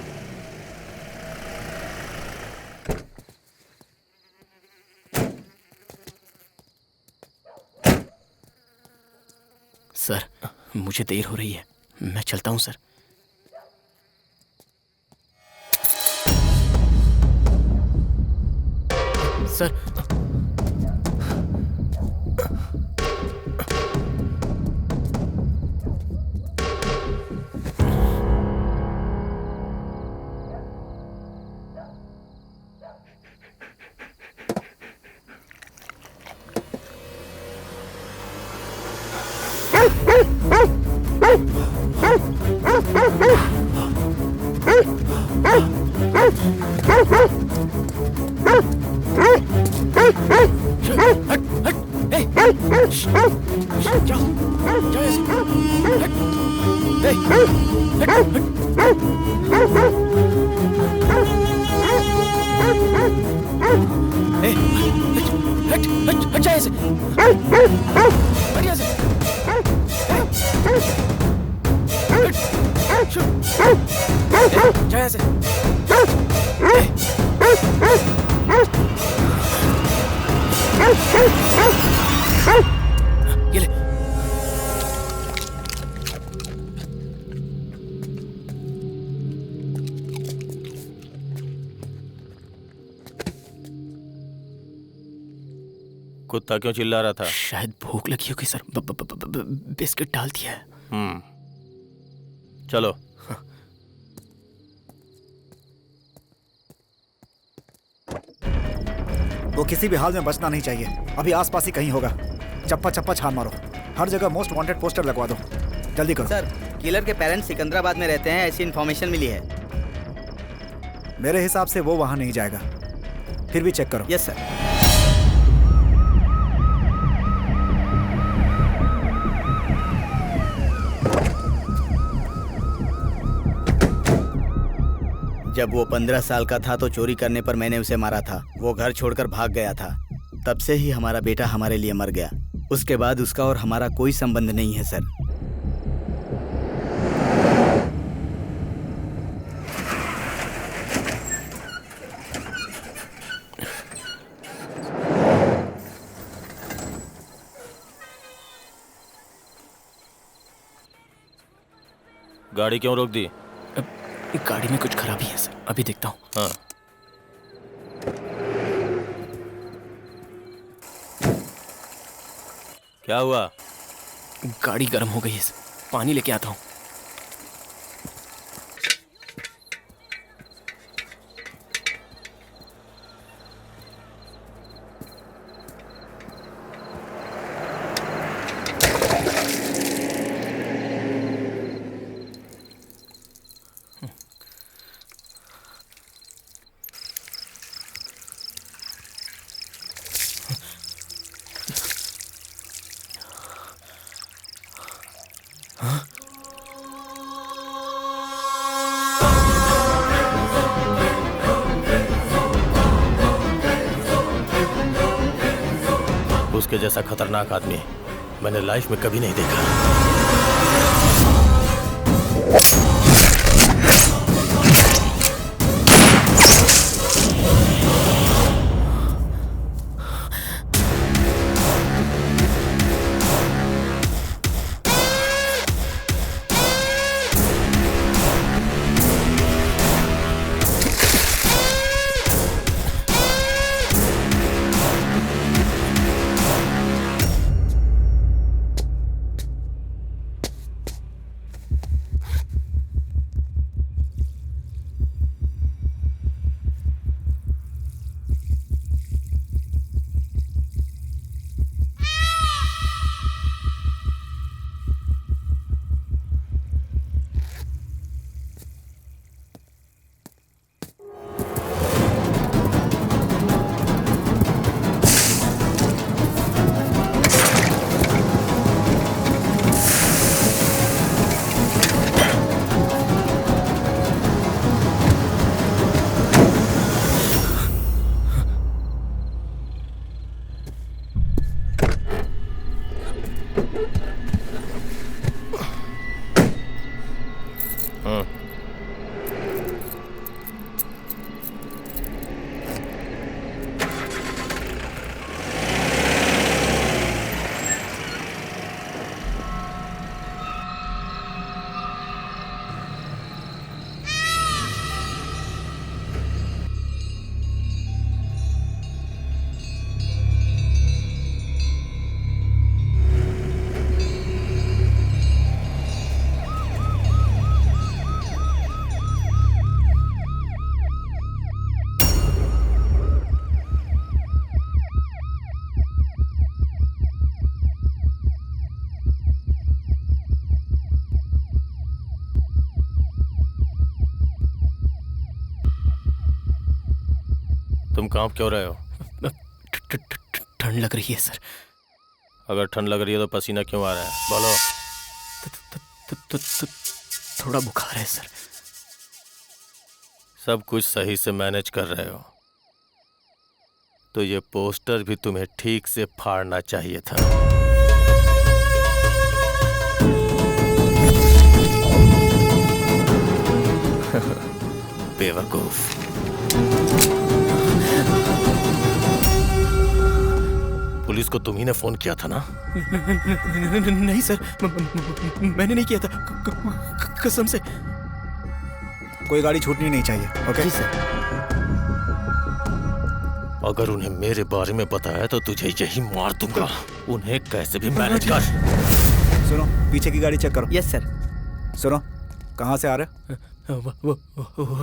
सर मुझे देर हो रही है, मैं चलता हूँ सर। सर कुत्ता क्यों चिल्ला रहा था? शायद भूख लगी होगी सर, बिस्किट डाल दिया है। चलो। वो किसी भी हाल में बचना नहीं चाहिए। अभी आसपास ही कहीं होगा। चप्पा चप्पा छान मारो, हर जगह मोस्ट वांटेड पोस्टर लगवा दो। जल्दी करो। सर किलर के पेरेंट्स सिकंदराबाद में रहते हैं, ऐसी इन्फॉर्मेशन मिली है। मेरे हिसाब से वो वहां नहीं जाएगा, फिर भी चेक करो। Yes sir. जब वो 15 साल का था तो चोरी करने पर मैंने उसे मारा था। वो घर छोड़कर भाग गया था। तब से ही हमारा बेटा हमारे लिए मर गया। उसके बाद उसका और हमारा कोई संबंध नहीं है सर। गाड़ी क्यों रोक दी? गाड़ी में कुछ खराबी है सर, अभी देखता हूँ। हाँ। क्या हुआ? गाड़ी गर्म हो गई है सर, पानी लेके आता हूँ। उसके जैसा खतरनाक आदमी मैंने लाइफ में कभी नहीं देखा। तुम कांप क्यों रहे हो? ठंड लग रही है सर। अगर ठंड लग रही है तो पसीना क्यों आ रहा है? बोलो। थोड़ा बुखार है सर। सब कुछ सही से मैनेज कर रहे हो तो ये पोस्टर भी तुम्हें ठीक से फाड़ना चाहिए था। बेवकूफ। पुलिस को तुम ही ने फोन किया था ना? नहीं सर, मैंने नहीं किया था, कसम से। कोई गाड़ी छूटनी नहीं चाहिए। ओके जी सर। अगर उन्हें मेरे बारे में बताया तो तुझे यही मार दूंगा। उन्हें कैसे भी मैनेज कर। सुनो, पीछे की गाड़ी चेक करो। Yes sir. सुनो, कहाँ से आ रहे?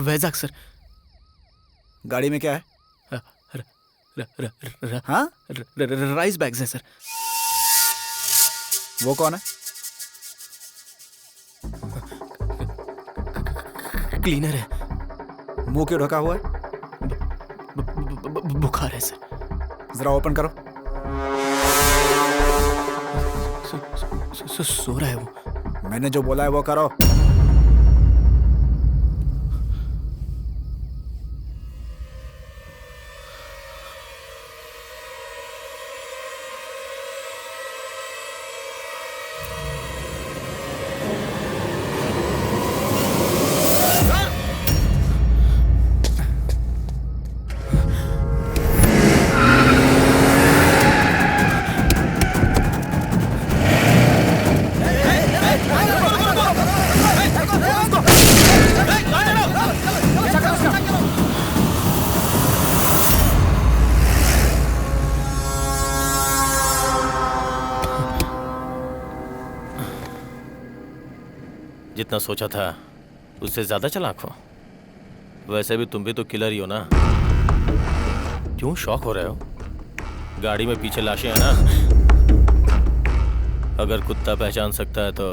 वैजाग सर। गाड़ी में क्या है? हाँ? राइस बैग्स हैं सर। वो कौन है? क्लीनर है। मुंह क्यों ढका हुआ है? बुखार है सर। जरा ओपन करो। सो रहा है वो। मैंने जो बोला है वो करो। जितना सोचा था उससे ज्यादा चालाक हो। वैसे भी तुम भी तो किलर ही हो ना। क्यों शॉक हो रहे हो? गाड़ी में पीछे लाशें हैं ना। अगर कुत्ता पहचान सकता है तो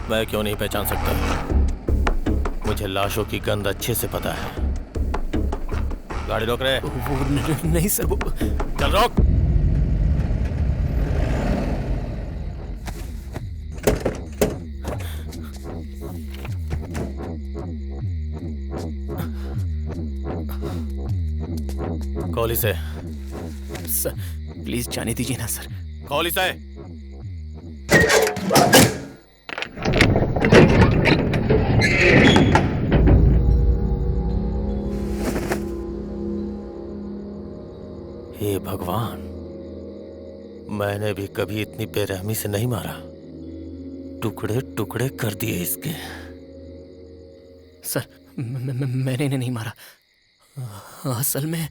मैं क्यों नहीं पहचान सकता? मुझे लाशों की गंध अच्छे से पता है। गाड़ी रोक रहे? वो नहीं सर, वो चल रोक। कॉल से सर प्लीज जाने दीजिए ना सर। कॉल से हे भगवान, मैंने भी कभी इतनी बेरहमी से नहीं मारा। टुकड़े टुकड़े कर दिए इसके। सर मैंने इन्हें नहीं मारा। असल में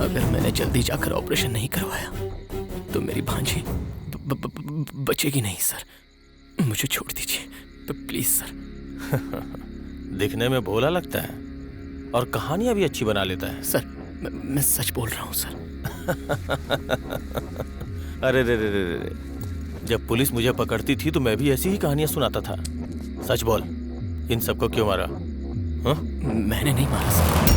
अगर मैंने जल्दी जाकर ऑपरेशन नहीं करवाया तो मेरी भांजी बचेगी नहीं सर। मुझे छोड़ दीजिए प्लीज सर। दिखने में भोला लगता है और कहानियां भी अच्छी बना लेता है। सर मैं सच बोल रहा हूँ सर। अरे रे रे रे रे, जब पुलिस मुझे पकड़ती थी तो मैं भी ऐसी ही कहानियां सुनाता था। सच बोल, इन सबको क्यों मारा? हाँ? मैंने नहीं मारा सर।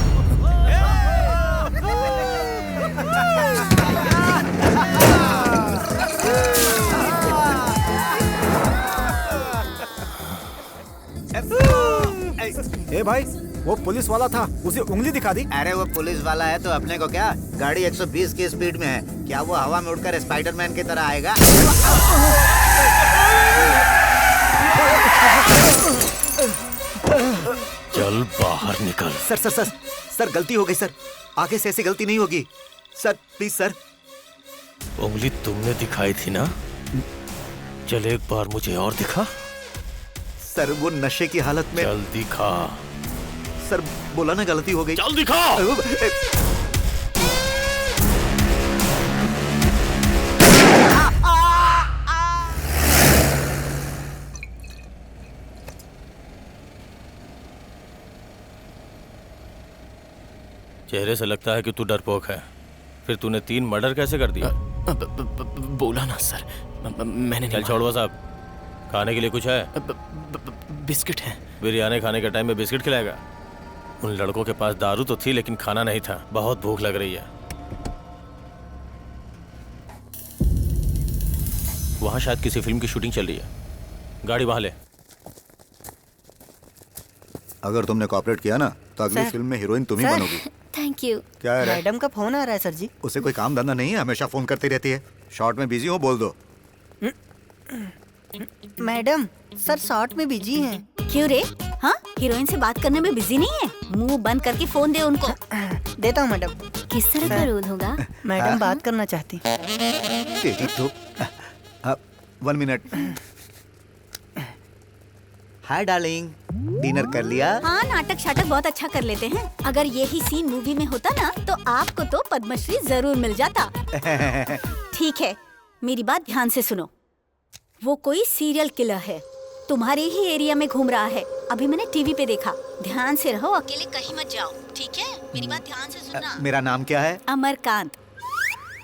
ए भाई, वो पुलिस वाला था, उसे उंगली दिखा दी। अरे वो पुलिस वाला है तो अपने को क्या, गाड़ी 120 की स्पीड में है, क्या वो हवा में उड़कर स्पाइडरमैन की तरह आएगा? चल बाहर निकल। सर सर सर सर गलती हो गई सर, आगे से ऐसी गलती नहीं होगी सर, प्लीज सर। उंगली तुमने दिखाई थी ना, चल एक बार मुझे और दिखा। सर वो नशे की हालत में। चल दिखा। सर बोला ना गलती हो गई। चल दिखा। चेहरे से लगता है कि तू डरपोक है। फिर तूने 3 मर्डर कैसे कर दिया? बोला ना सर, मैंने। चल छोड़ो साहब, खाने के लिए कुछ है? बिस्किट है। बिरयानी खाने के टाइम में बिस्किट खिलाएगा? उन लड़कों के पास दारू तो थी लेकिन खाना नहीं था। बहुत भूख लग रही है। वहां शायद किसी फिल्म की शूटिंग चल रही है। गाड़ी वहां ले। अगर तुमने कोऑपरेट किया ना तो अगली फिल्म में हीरोइन तुम ही बनोगी। Thank you. क्या है? मैडम का फोन आ रहा है सर जी। उसे कोई काम धंधा नहीं है, हमेशा फोन करती रहती है। शॉर्ट में बिजी हो, बोल दो। मैडम सर शॉर्ट में बिजी हैं। क्यों रे? हाँ, हीरोइन से बात करने में बिजी नहीं है? मुंह बंद करके फोन दे उनको। देता हूँ मैडम। किस तरह का रोल होगा? मैडम बात करना चाहती। तेरी तो 1 मिनट। हाय डार्लिंग, डिनर कर लिया? हाँ, नाटक शाटक बहुत अच्छा कर लेते हैं। अगर यही सीन मूवी में होता ना तो आपको तो पद्मश्री जरूर मिल जाता। ठीक है, मेरी बात ध्यान से सुनो। वो कोई सीरियल किलर है, तुम्हारे ही एरिया में घूम रहा है। अभी मैंने टीवी पे देखा। ध्यान से रहो, अकेले कहीं मत जाओ, ठीक है? मेरी बात ध्यान से सुनना। मेरा नाम क्या है? अमरकांत।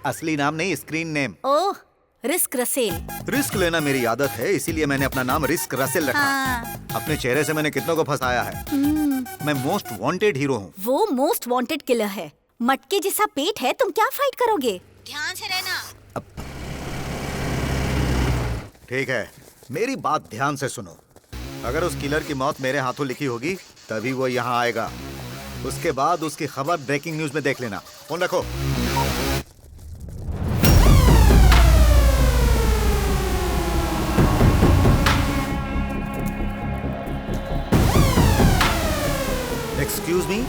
असली नाम नहीं, स्क्रीन नेम। ओह, रिस्क रसेल। रिस्क लेना मेरी आदत है, इसीलिए मैंने अपना नाम रिस्क रसेल रखा। हाँ। अपने चेहरे से मैंने कितनों को फंसाया है। मैं मोस्ट वांटेड हीरो हूँ। वो मोस्ट वांटेड किलर है। मटके जैसा पेट है, तुम क्या फाइट करोगे? ध्यान से रहना। ठीक है, मेरी बात ध्यान से सुनो। अगर उस किलर की मौत मेरे हाथों लिखी होगी तभी वो यहाँ आएगा। उसके बाद उसकी खबर ब्रेकिंग न्यूज में देख लेना। फोन रखो। Excuse me.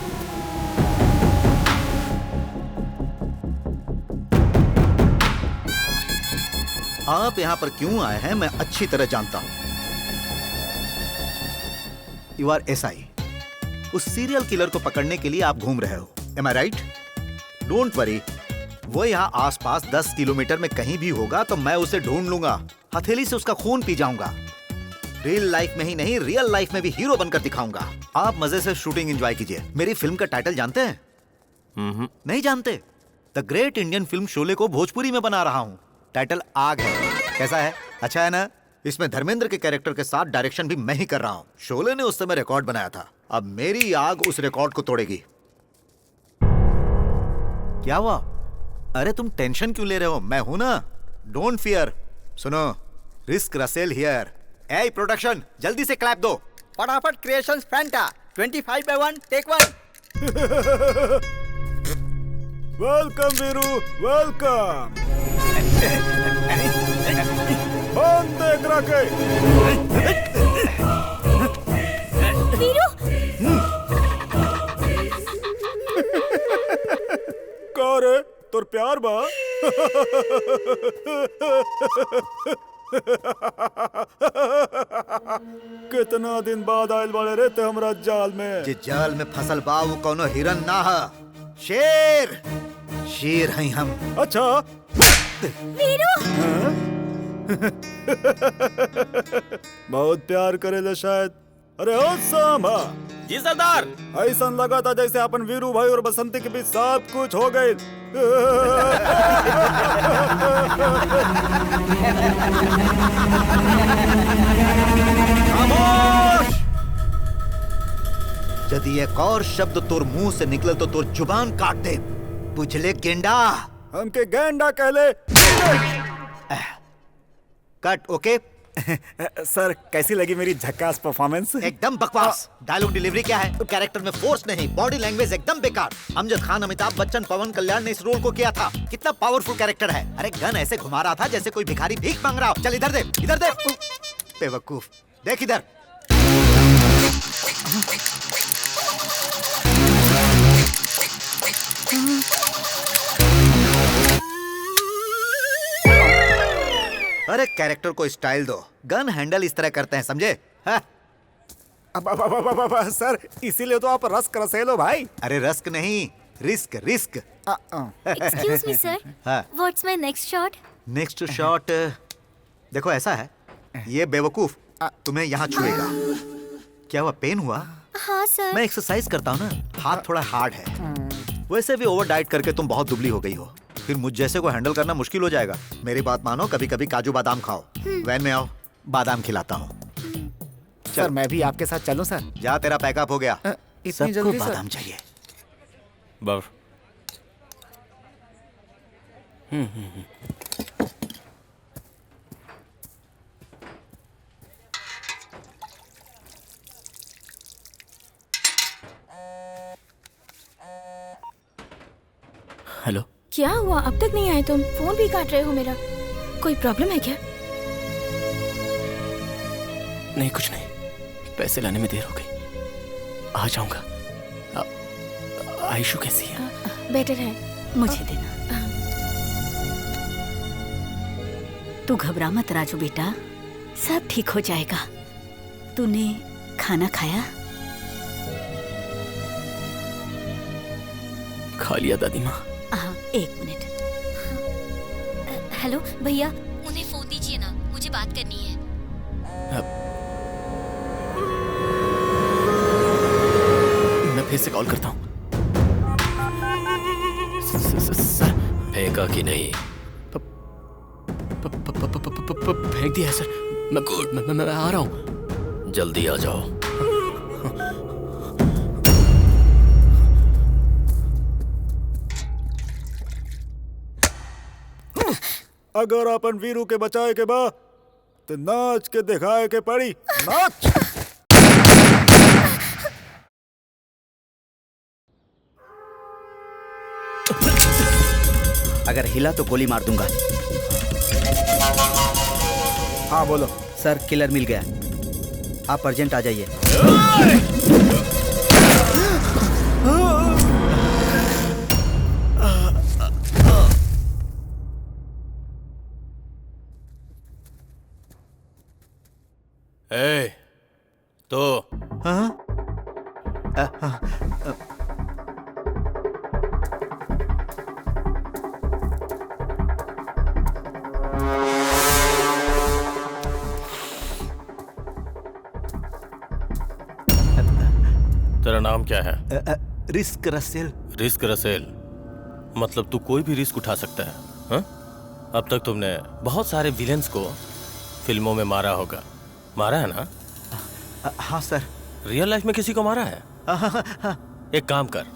आप यहाँ पर क्यों आए हैं मैं अच्छी तरह जानता हूँ। You are SI। उस सीरियल किलर को पकड़ने के लिए आप घूम रहे हो। Am I right? Don't worry, वो यहाँ आसपास 10 किलोमीटर में कहीं भी होगा तो मैं उसे ढूंढ लूंगा, हथेली से उसका खून पी जाऊंगा। रियल लाइफ में ही नहीं, रियल लाइफ में भी हीरो बनकर दिखाऊंगा। आप मजे से शूटिंग एंजॉय कीजिए। मेरी फिल्म का टाइटल जानते हैं? नहीं जानते? The great Indian film Sholay को भोजपुरी में बना रहा हूँ। टाइटल आग है। कैसा है? अच्छा है ना? इसमें धर्मेंद्र के कैरेक्टर के साथ डायरेक्शन भी मैं ही कर रहा हूँ। शोले ने उस समय रिकॉर्ड बनाया था, अब मेरी आग उस रिकॉर्ड को तोड़ेगी। क्या हुआ? अरे तुम टेंशन क्यों ले रहे हो? मैं हूं ना, डोंट फियर। सुनो, risk Russell here. A production, जल्दी से क्लैप दो। फटाफट creations Fanta 25/1 take 1। Welcome Veeru, welcome. बंद देख रखे। वीरू, का रे तोर प्यार बा? कितना दिन बाद आयल बाड़े रे ते हमरा जाल में। जे जाल में फसल बा वो कोनो हिरन ना है, शेर। शेर हैं हम। अच्छा वीरू, बहुत प्यार करेले शायद। अरे ओ सामा। जी सरदार। ऐसा लगा था जैसे अपन वीरू भाई और बसंती के बीच सब कुछ हो गए। खामोश! यदि एक और शब्द तोर मुंह से निकले तो तोर जुबान काट दे। बुझले गेंडा? हमके गेंडा कहले। कट। ओके सर, कैसी लगी मेरी झक्कास परफॉर्मेंस? एकदम बकवास। डायलॉग डिलीवरी क्या है? कैरेक्टर में फोर्स नहीं, बॉडी लैंग्वेज एकदम बेकार। अमजद खान, अमिताभ बच्चन, पवन कल्याण ने इस रोल को किया था। कितना पावरफुल कैरेक्टर है। अरे गन ऐसे घुमा रहा था जैसे कोई भिखारी भीख मांग रहा हो। चल इधर दे, इधर दे। बेवकूफ, देख इधर। अरे कैरेक्टर को स्टाइल दो। गन हैंडल इस तरह करते हैं, समझे? सर, इसीलिए तो आप रस्क रसेलो भाई। अरे रस्क नहीं, risk risk. Excuse me sir, what's my next shot? Next shot देखो ऐसा है, ये बेवकूफ तुम्हें यहाँ छुएगा। क्या हुआ, पेन हुआ? हाँ सर। मैं एक्सरसाइज करता हूँ ना, हाथ थोड़ा हार्ड है। वैसे भी ओवर डाइट करके तुम बहुत दुबली हो गई हो, फिर मुझ जैसे को हैंडल करना मुश्किल हो जाएगा। मेरी बात मानो, कभी कभी काजू बादाम खाओ। वैन में आओ, बादाम खिलाता हूँ। सर, मैं भी आपके साथ चलूं सर? जा, तेरा पैकअप हो गया। इतनी जल्दी सर? बादाम चाहिए। बर्फ। हेलो। क्या हुआ? अब तक नहीं आए तुम? फोन भी काट रहे हो मेरा। कोई प्रॉब्लम है क्या? नहीं, कुछ नहीं। पैसे लाने में देर हो गई। आ जाऊंगा। आयशु कैसी है? बेटर है। मुझे देना। तू घबरा मत राजू बेटा, सब ठीक हो जाएगा। तूने खाना खाया? खा लिया दादी माँ। हाँ, 1 मिनट। हेलो भैया, उन्हें फोन दीजिए ना, मुझे बात करनी है। मैं फिर से कॉल करता हूँ। सर, फेंका कि नहीं? फेंक दिया है सर। मैं आ रहा हूँ। जल्दी आ जाओ। अगर अपन वीरू के बचाए के बा तो नाच के दिखाए के पड़ी। नाच। अगर हिला तो गोली मार दूंगा। हाँ बोलो। सर, किलर मिल गया, आप अर्जेंट आ जाइए। तो तेरा नाम क्या है? Risk Russell. रिस्क रसेल, मतलब तू कोई भी रिस्क उठा सकता है, हाँ? अब तक तुमने बहुत सारे विलेंस को फिल्मों में मारा होगा, मारा है ना? हाँ सर। रियल लाइफ में किसी को मारा है? एक काम कर,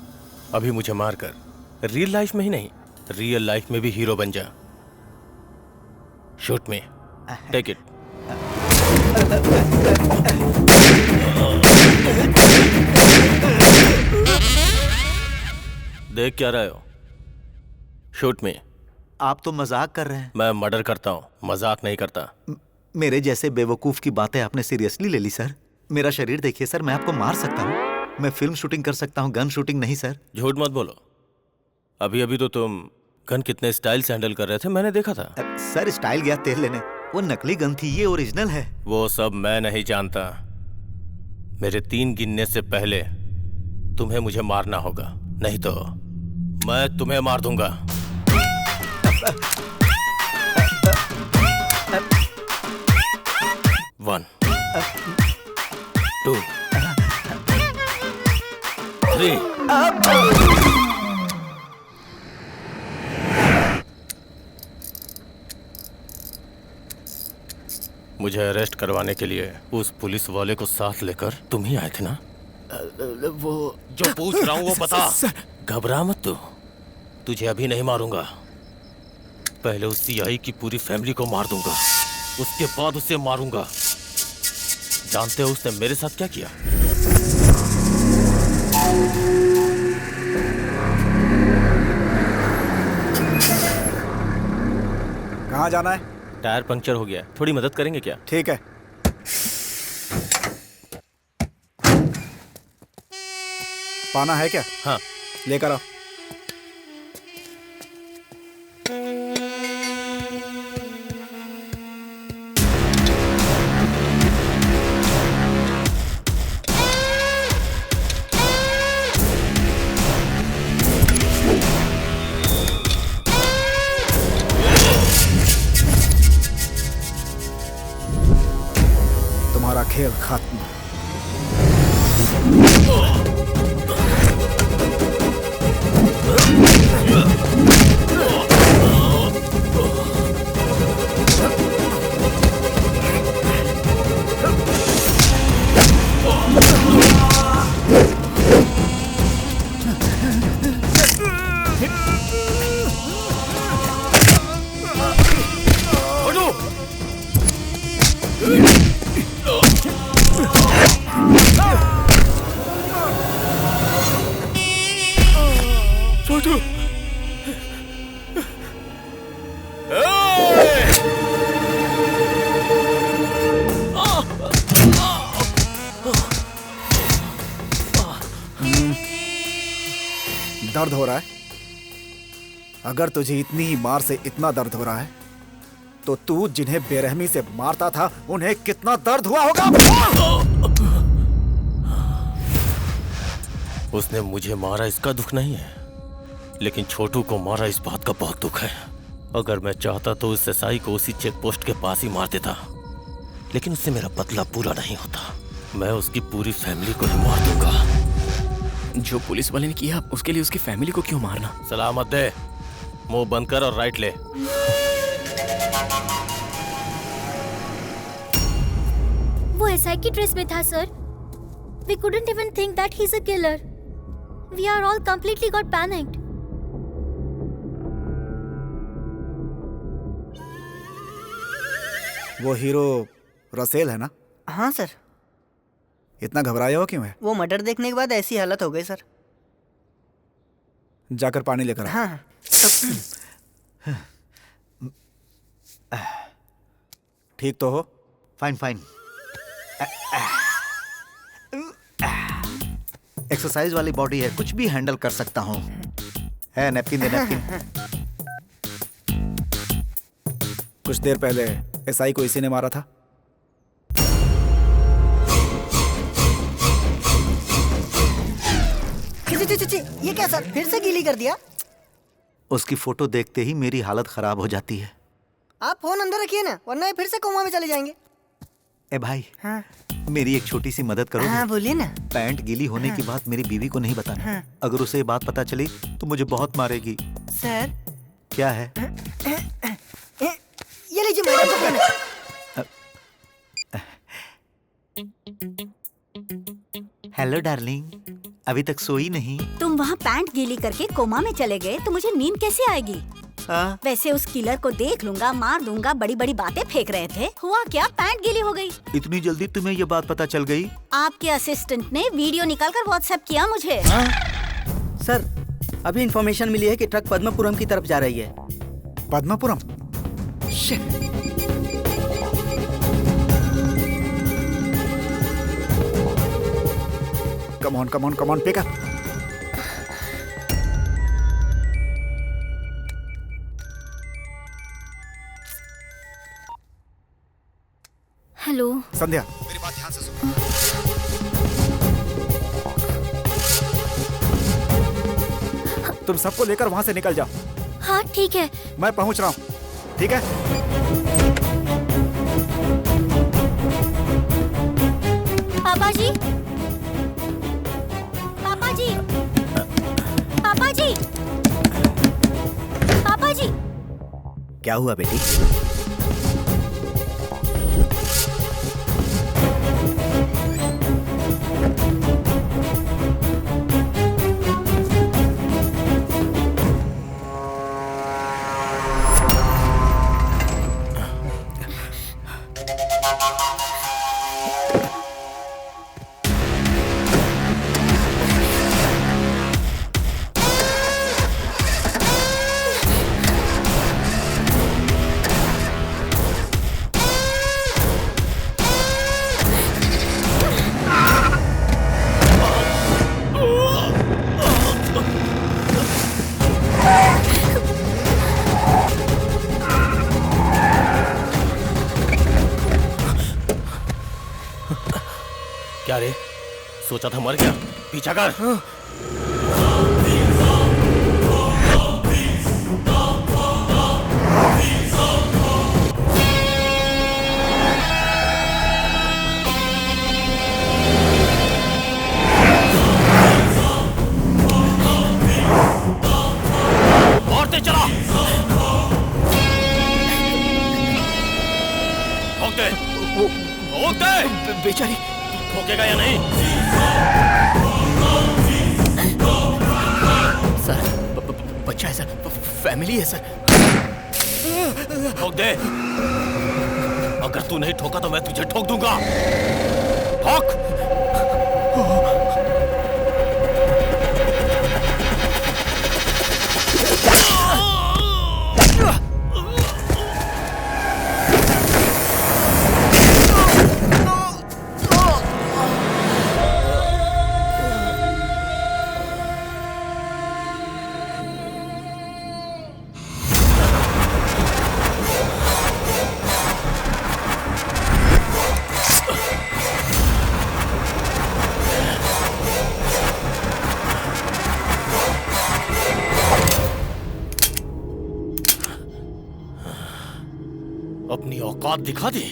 अभी मुझे मार कर रियल लाइफ में ही नहीं, रियल लाइफ में भी हीरो बन जा। Shoot me, take it. देख क्या रहे हो? Shoot me. आप तो मजाक कर रहे हैं। मैं मर्डर करता हूँ, मजाक नहीं करता। मेरे जैसे बेवकूफ की बातें आपने सीरियसली ले ली सर। मेरा शरीर देखिए सर, मैं आपको मार सकता हूँ। मैं फिल्म शूटिंग कर सकता हूँ, गन शूटिंग नहीं सर। झूठ मत बोलो। अभी अभी तो तुम गन कितने स्टाइल से हैंडल कर रहे थे, मैंने देखा था। सर स्टाइल गया तेल लेने, वो नकली गन थी, ये ओरिजिनल है। वो सब मैं नहीं जानता। मेरे 3 गिनने से पहले तुम्हें मुझे मारना होगा, नहीं तो मैं तुम्हें मार दूंगा। 1 2 3। मुझे अरेस्ट करवाने के लिए उस पुलिस वाले को साथ लेकर तुम ही आए थे ना? वो जो पूछ रहा हूँ वो बता। घबरा मत तू, तुझे अभी नहीं मारूंगा। पहले उस सीआई की पूरी फैमिली को मार दूंगा, उसके बाद उसे मारूंगा। जानते हो उसने मेरे साथ क्या किया? कहाँ जाना है? टायर पंक्चर हो गया, थोड़ी मदद करेंगे क्या? ठीक है। पाना है क्या? हाँ, लेकर आओ। तुम्हारा खेल खत्म। दर्द हो रहा है? अगर तुझे इतनी ही मार से इतना दर्द हो रहा है तो तू जिन्हें बेरहमी से मारता था उन्हें कितना दर्द हुआ होगा? उसने मुझे मारा इसका दुख नहीं है, लेकिन छोटू को मारा इस बात का बहुत दुख है। अगर मैं चाहता तो उस एसआई को उसी चेक पोस्ट के पास ही मार देता, लेकिन उससे मेरा बदला पूरा नहीं होता। मैं उसकी पूरी फैमिली को ही मार दूंगा। जो पुलिस वाले ने किया उसके लिए उसकी फैमिली को क्यों मारना? सलामत दे, मुंह बंद कर और राइट ले। वो एसआई की ड्रेस में था sir. We couldn't even think that he's a killer. We are all completely got panicked. वो हीरो रसेल है ना? हाँ सर। इतना घबराए हो क्यों है? वो मर्डर देखने के बाद ऐसी हालत हो गई सर। जाकर पानी लेकर आ। हाँ। ठीक तो हो? Fine fine. एक्सरसाइज वाली बॉडी है, कुछ भी हैंडल कर सकता हूँ। है नैपकिन दे, नैपकिन। कुछ देर पहले एसआई को इसी ने मारा था। ये क्या सर, फिर से गीली कर दिया? उसकी फोटो देखते ही मेरी हालत खराब हो जाती है। आप फोन अंदर रखिए ना, वरना ये फिर से कोमा में चले जाएंगे। ए भाई, हाँ। मेरी एक छोटी सी मदद करो। हाँ बोलिए ना। पैंट गीली होने की बात मेरी बीवी को नहीं बताना। हाँ। अगर उसे ये बात पता चली तो मुझे बहुत मारेगी। सर क्या है? ये लीजिए मैडम को खाना। हेलो डार्लिंग, अभी तक सोई नहीं? तुम वहाँ पैंट गीली करके कोमा में चले गए तो मुझे नींद कैसे आएगी? वैसे उस किलर को देख लूंगा, मार दूंगा, बड़ी बड़ी बातें फेंक रहे थे। हुआ क्या? पैंट गीली हो गई। इतनी जल्दी तुम्हें ये बात पता चल गई? आपके असिस्टेंट ने वीडियो निकालकर व्हाट्सएप किया मुझे। सर अभी इंफॉर्मेशन मिली है कि ट्रक पद्मपुरम की तरफ जा रही है। Padmapuram? Come on come on come on, pick up. Hello Sandhya, मेरी बात ध्यान से सुनो। तुम सबको लेकर वहां से निकल जाओ। हाँ ठीक है। मैं पहुंच रहा हूँ, ठीक है? पापा जी, पापा जी, पापा जी, पापा जी। क्या हुआ बेटी? क्या रे, सोचा था मर गया? पीछा कर। और तेज चला। ठोक दे, ठोक दे। बेचारी ठोकेगा या नहीं? सर बच्चा है सर, फैमिली है सर। ठोक दे। अगर तू नहीं ठोका तो मैं तुझे ठोक दूंगा। ठोक। अपनी औकात दिखा दी।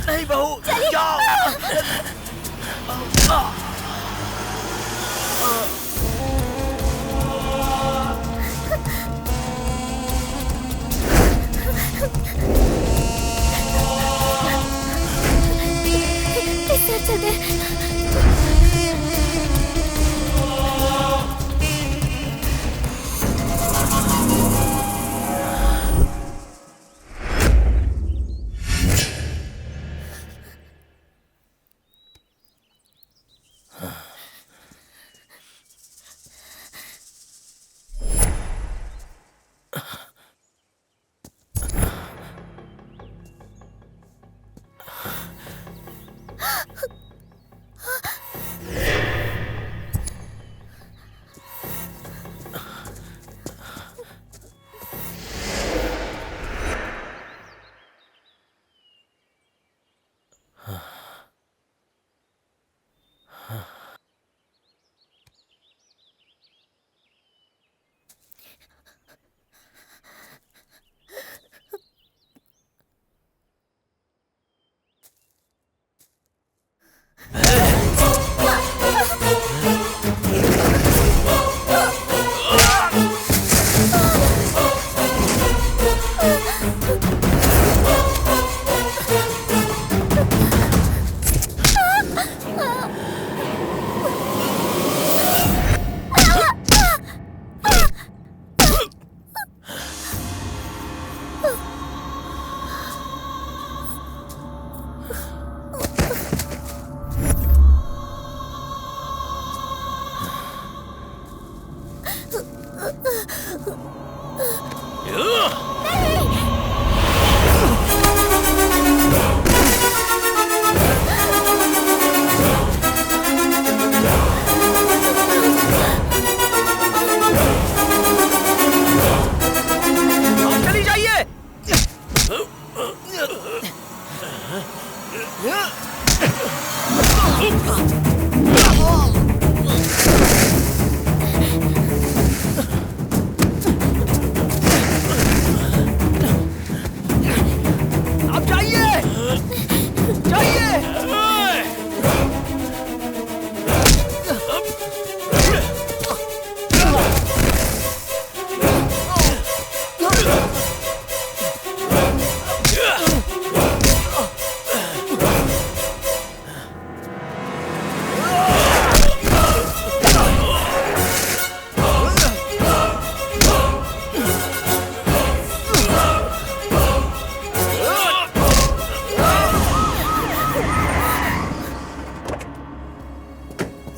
नहीं बहू, जाओ। चलते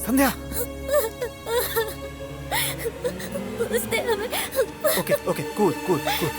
संध्या। उसने हमें okay okay cool cool cool.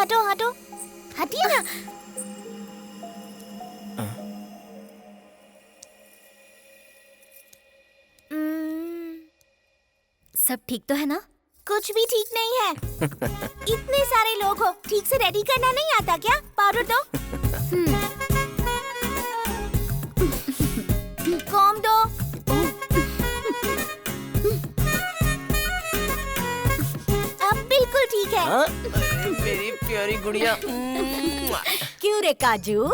हटो हटो, हटिए ना। सब ठीक तो है ना? कुछ भी ठीक नहीं है। इतने सारे लोग हो, ठीक से रेडी करना नहीं आता क्या? पाउडर दो। कॉम दो। अब बिल्कुल ठीक है। मेरी प्यारी गुड़िया। क्यों रे काजू?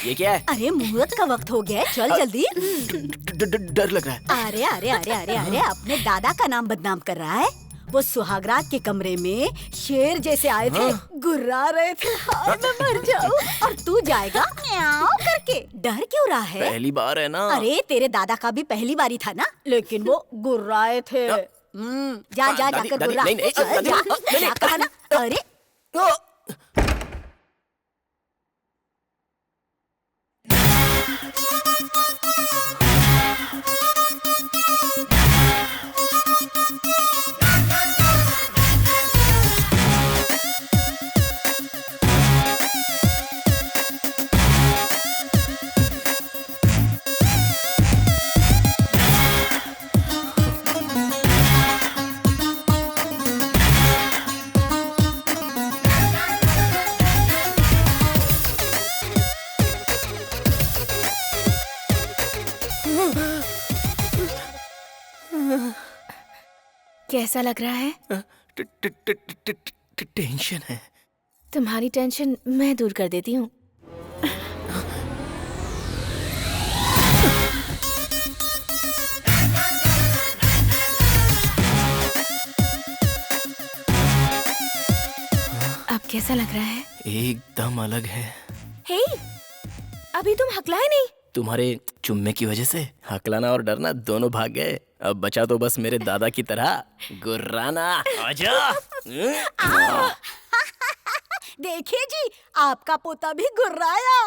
ये क्या है? अरे मुहूर्त का वक्त हो गया है, चल जल्दी। डर लग रहा है। अरे अरे अरे अरे अरे, अपने दादा का नाम बदनाम कर रहा है। वो सुहागरात के कमरे में शेर जैसे आए थे, गुर्रा रहे थे। हाय मैं मर जाऊं। और तू जाएगा म्याऊं करके। डर क्यों रहा है? पहली बार है ना। अरे तेरे दादा का भी पहली बारी था ना, लेकिन वो गुर्राए थे। जा जा जाकर गुर्रा। जा कहा ना। अरे कैसा लग रहा है? टेंशन है। तुम्हारी टेंशन मैं दूर कर देती हूँ। अब कैसा लग रहा है? एकदम अलग है। हे, अभी तुम हकलाए नहीं। तुम्हारे चुम्मे की वजह से हकलाना और डरना दोनों भाग गए। अब बचा तो बस मेरे दादा की तरह गुर्राना। आजा। देखिए जी, आपका पोता भी गुर्राया।